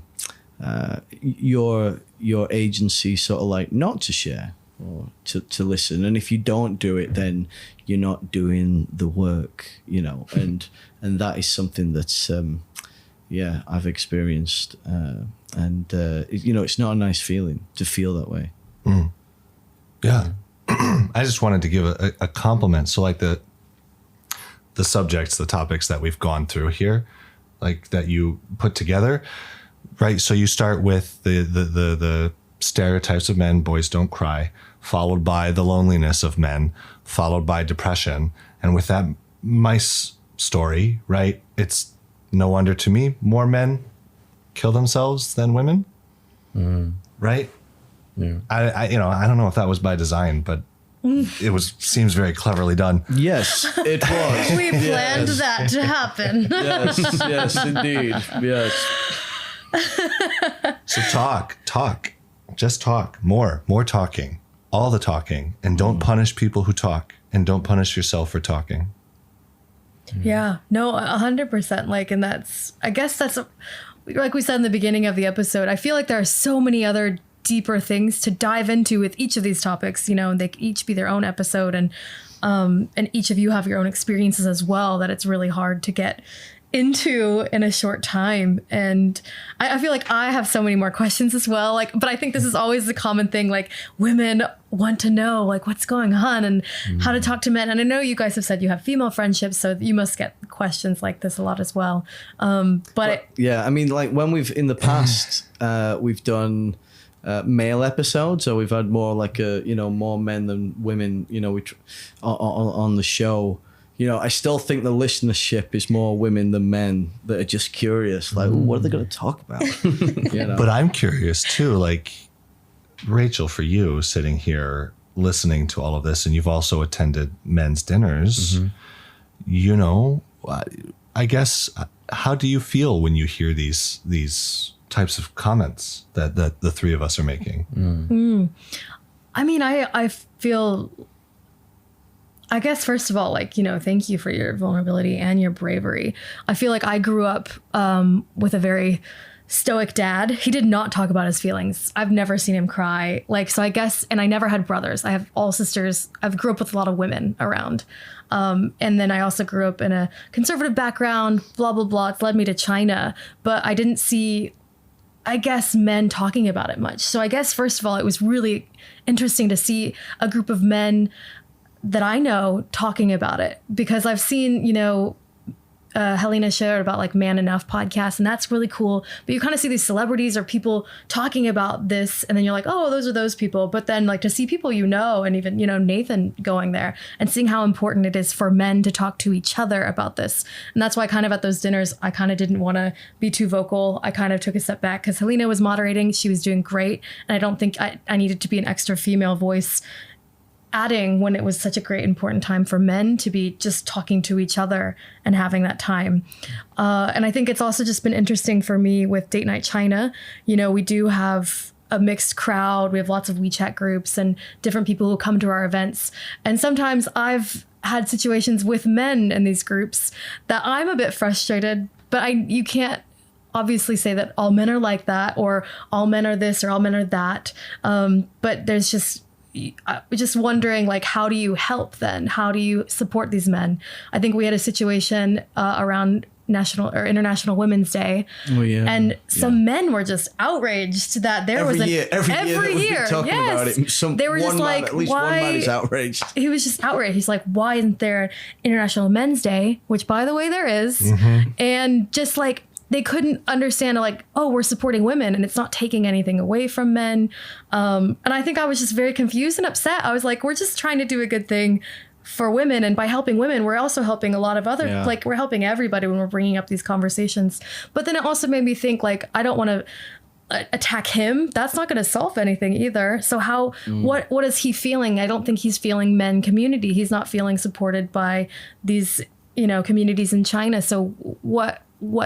your agency, sort of like not to share or to listen. And if you don't do it, then you're not doing the work, you know, and that is something that's I've experienced, and you know, it's not a nice feeling to feel that way. Yeah. I just wanted to give a compliment. So like the subjects, the topics that we've gone through here, like that you put together, right? So you start with the stereotypes of men, boys don't cry, followed by the loneliness of men, followed by depression. And with that mice story, right? It's no wonder to me more men kill themselves than women, right? Yeah. I don't know if that was by design, but it seems very cleverly done. Yes, it was. We planned that to happen. Yes, indeed. Yes. So just talk, more talking, all the talking, and don't punish people who talk, and don't punish yourself for talking. Yeah, no, 100%. Like, and I guess that's like we said in the beginning of the episode, I feel like there are so many other deeper things to dive into with each of these topics, you know, and they each be their own episode, and each of you have your own experiences as well, that it's really hard to get into in a short time. And I feel like I have so many more questions as well, like, but I think this is always the common thing, like women want to know like what's going on and how to talk to men. And I know you guys have said you have female friendships, so you must get questions like this a lot as well. But yeah, I mean, like when we've in the past we've done male episodes, so we've had more like more men than women, you know, on the show. You know, I still think the listenership is more women than men that are just curious, like, what are they going to talk about? You know? But I'm curious too, like Rachel, for you sitting here listening to all of this, and you've also attended men's dinners, you know, I guess how do you feel when you hear these types of comments that the three of us are making? I mean, I feel, I guess, first of all, like, thank you for your vulnerability and your bravery. I feel like I grew up with a very stoic dad. He did not talk about his feelings. I've never seen him cry. So I guess, and I never had brothers. I have all sisters. I've grew up with a lot of women around. And then I also grew up in a conservative background, blah, blah, blah. It's led me to China, but I didn't see, I guess, men talking about it much. So I guess, first of all, it was really interesting to see a group of men that I know talking about it, because I've seen, Helena shared about like Man Enough podcast, and that's really cool. But you kind of see these celebrities or people talking about this, and then you're like, oh, those are those people. But then like to see people, and even, Nathan going there and seeing how important it is for men to talk to each other about this. And that's why kind of at those dinners, I kind of didn't want to be too vocal. I kind of took a step back because Helena was moderating. She was doing great. And I don't think I needed to be an extra female voice adding when it was such a great important time for men to be just talking to each other and having that time. And I think it's also just been interesting for me with Date Night China. We do have a mixed crowd. We have lots of WeChat groups and different people who come to our events. And sometimes I've had situations with men in these groups that I'm a bit frustrated, but you can't obviously say that all men are like that, or all men are this, or all men are that. But there's just wondering, like, how do you help then? How do you support these men? I think we had a situation around National or International Women's Day. Oh, yeah. And some men were just outraged that there was every year talking about it. They were just like, at least why? One man is outraged. He was just outraged. He's like, why isn't there International Men's Day? Which, by the way, there is. And just like, they couldn't understand, like, oh, we're supporting women and it's not taking anything away from men. And I think I was just very confused and upset. I was like, we're just trying to do a good thing for women. And by helping women, we're also helping a lot of other, like, we're helping everybody when we're bringing up these conversations. But then it also made me think, like, I don't want to attack him. That's not going to solve anything either. So what is he feeling? I don't think he's feeling men community. He's not feeling supported by these, communities in China. So what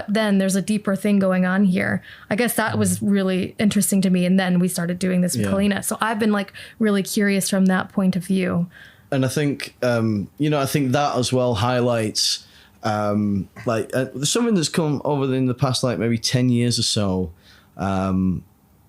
then? There's a deeper thing going on here. I guess that was really interesting to me. And then we started doing this with Helena. So I've been like really curious from that point of view. And I think, I think that as well highlights something that's come over in the past, like maybe 10 years or so,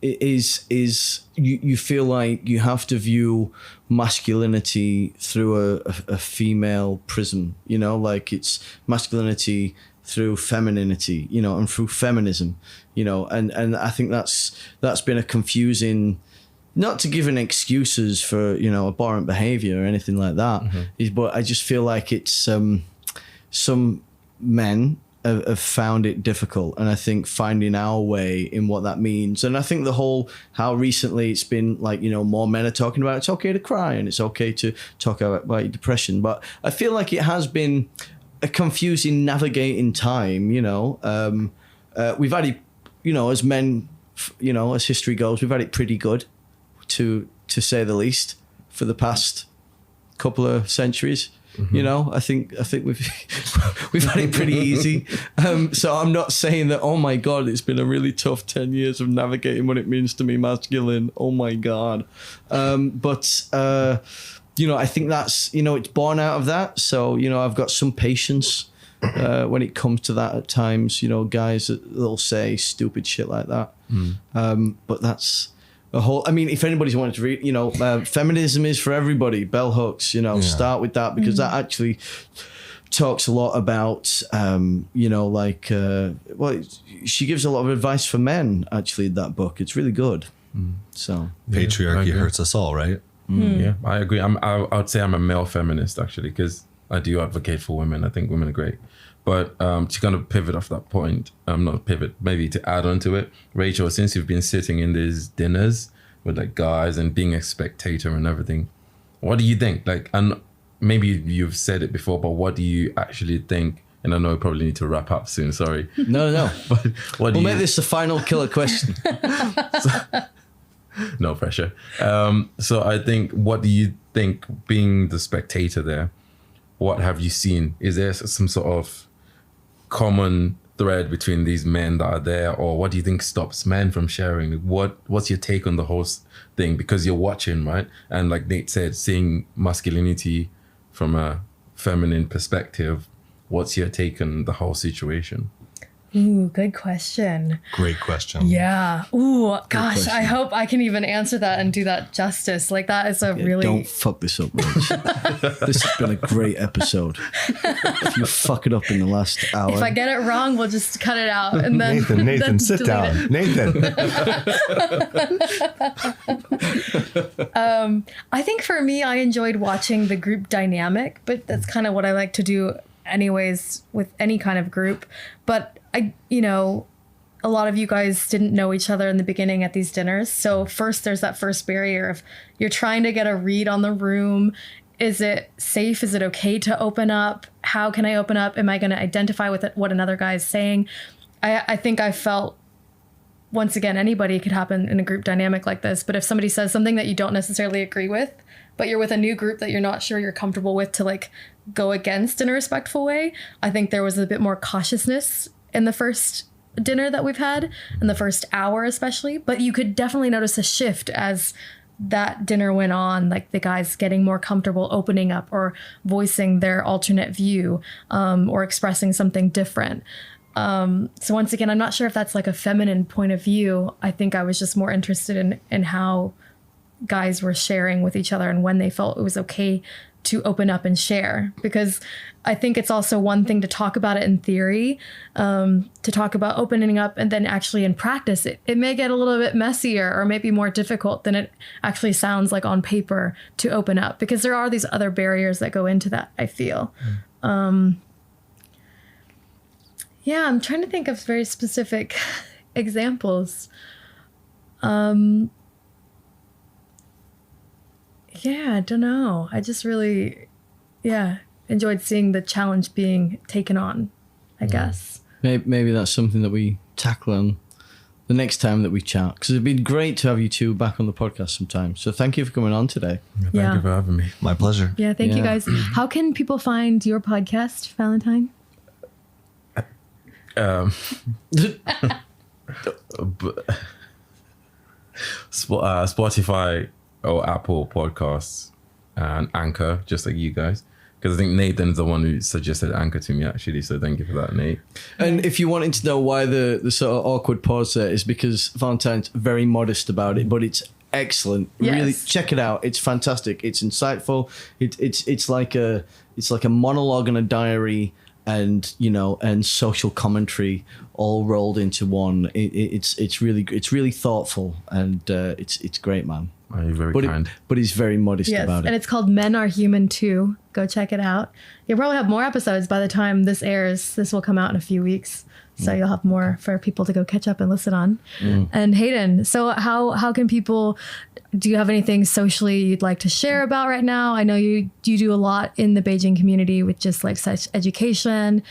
is you feel like you have to view masculinity through a female prism, like it's masculinity through femininity, and through feminism, and I think that's been a confusing, not to give an excuses for, abhorrent behavior or anything like that, but I just feel like it's some men have found it difficult, and I think finding our way in what that means. And I think how recently it's been like, more men are talking about it's okay to cry and it's okay to talk about your depression, but I feel like it has been a confusing navigating time. We've had it, as men, as history goes, we've had it pretty good, to say the least, for the past couple of centuries. I think we've had it pretty easy. So I'm not saying that, oh my God, it's been a really tough 10 years of navigating what it means to be masculine. Oh my God. But I think that's, it's born out of that. So, I've got some patience when it comes to that at times, guys that'll say stupid shit like that. But that's a whole, if anybody's wanted to read, feminism is for everybody, bell hooks, start with that, because that actually talks a lot about, she gives a lot of advice for men, actually, in that book. It's really good. So patriarchy hurts us all, right? Yeah, I agree. I would say I'm a male feminist, actually, because I do advocate for women. I think women are great. But to kind of pivot off that point, not pivot, maybe to add on to it, Rachel, since you've been sitting in these dinners with like guys and being a spectator and everything, what do you think? Like, and maybe you've said it before, but what do you actually think? And I know I probably need to wrap up soon, sorry. No. But we'll make this the final killer question. No pressure. So I think, what do you think, being the spectator there, what have you seen? Is there some sort of common thread between these men that are there, or what do you think stops men from sharing? What's your take on the whole thing? Because you're watching, right? And like Nate said, seeing masculinity from a feminine perspective, what's your take on the whole situation? Ooh, good question. Great question. Yeah. Ooh, gosh, question. I hope I can even answer that and do that justice. Like that is a really... Don't fuck this up, Rich. This has been a great episode. If you fuck it up in the last hour. If I get it wrong, we'll just cut it out and then Nathan, then sit delete down. it. Nathan. I think for me, I enjoyed watching the group dynamic, but that's kind of what I like to do anyways with any kind of group. But a lot of you guys didn't know each other in the beginning at these dinners. So first, there's that first barrier of you're trying to get a read on the room. Is it safe? Is it okay to open up? How can I open up? Am I going to identify with what another guy is saying? I think I felt, once again, anybody could happen in a group dynamic like this. But if somebody says something that you don't necessarily agree with, but you're with a new group that you're not sure you're comfortable with to like go against in a respectful way, I think there was a bit more cautiousness in the first dinner that we've had, in the first hour especially. But you could definitely notice a shift as that dinner went on, like the guys getting more comfortable opening up or voicing their alternate view, or expressing something different. So once again, I'm not sure if that's like a feminine point of view. I think I was just more interested in how guys were sharing with each other and when they felt it was okay to open up and share, because I think it's also one thing to talk about it in theory, to talk about opening up, and then actually in practice, it may get a little bit messier or maybe more difficult than it actually sounds like on paper to open up, because there are these other barriers that go into that, I feel. Yeah, I'm trying to think of very specific examples. Yeah, I don't know. I just really, enjoyed seeing the challenge being taken on, I guess. Maybe that's something that we tackle on the next time that we chat, because it'd been great to have you two back on the podcast sometime. So thank you for coming on today. Thank you for having me. My pleasure. Yeah, thank you Yeah. guys. How can people find your podcast, Valentine? Spotify or Apple Podcasts and Anchor, just like you guys. Because I think Nathan's the one who suggested Anchor to me, actually. So thank you for that, Nate. And if you wanted to know why the sort of awkward pause there, is because Valentine's very modest about it, but it's excellent. Yes. Really, check it out. It's fantastic. It's insightful. It's like a monologue and a diary, and and social commentary all rolled into one. It's really thoughtful, and it's great, man. Oh, you're very But kind. but he's very modest about And it. it's called Men Are Human Too. Go check it out. You'll probably have more episodes by the time this airs. This will come out in a few weeks. So you'll have more for people to go catch up and listen on. And Haydn, so how can people, do you have anything socially you'd like to share about right now? I know you do a lot in the Beijing community with just like such education,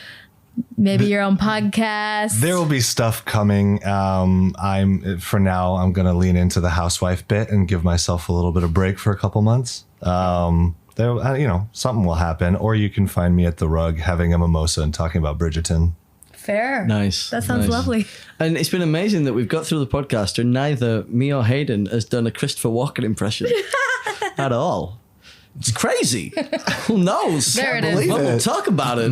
maybe your own podcast. There will be stuff coming. I'm going to lean into the housewife bit and give myself a little bit of break for a couple months. Something will happen, or you can find me at the Rug having a mimosa and talking about Bridgerton. Fair. Nice. That sounds nice. lovely. And it's been amazing that we've got through the podcast and neither me or Haydn has done a Christopher Walken impression at all. It's crazy. Who knows? There it is. believe But we'll it. talk about it.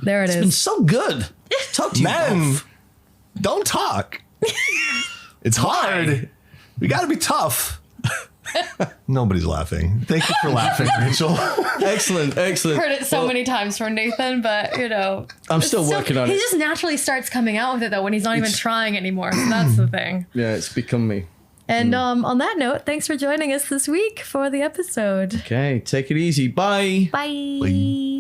There it It's been is. so good. Talk to you Men, both. don't talk. It's hard. We got to be tough. Nobody's laughing. Thank you for laughing, Rachel. Excellent. Heard it so many times from Nathan, but I'm still working on he it. just naturally starts coming out with it though when he's not even trying anymore. So that's the thing. Yeah, it's become me. And on that note, thanks for joining us this week for the episode. Okay, take it easy. Bye. Bye. Bye.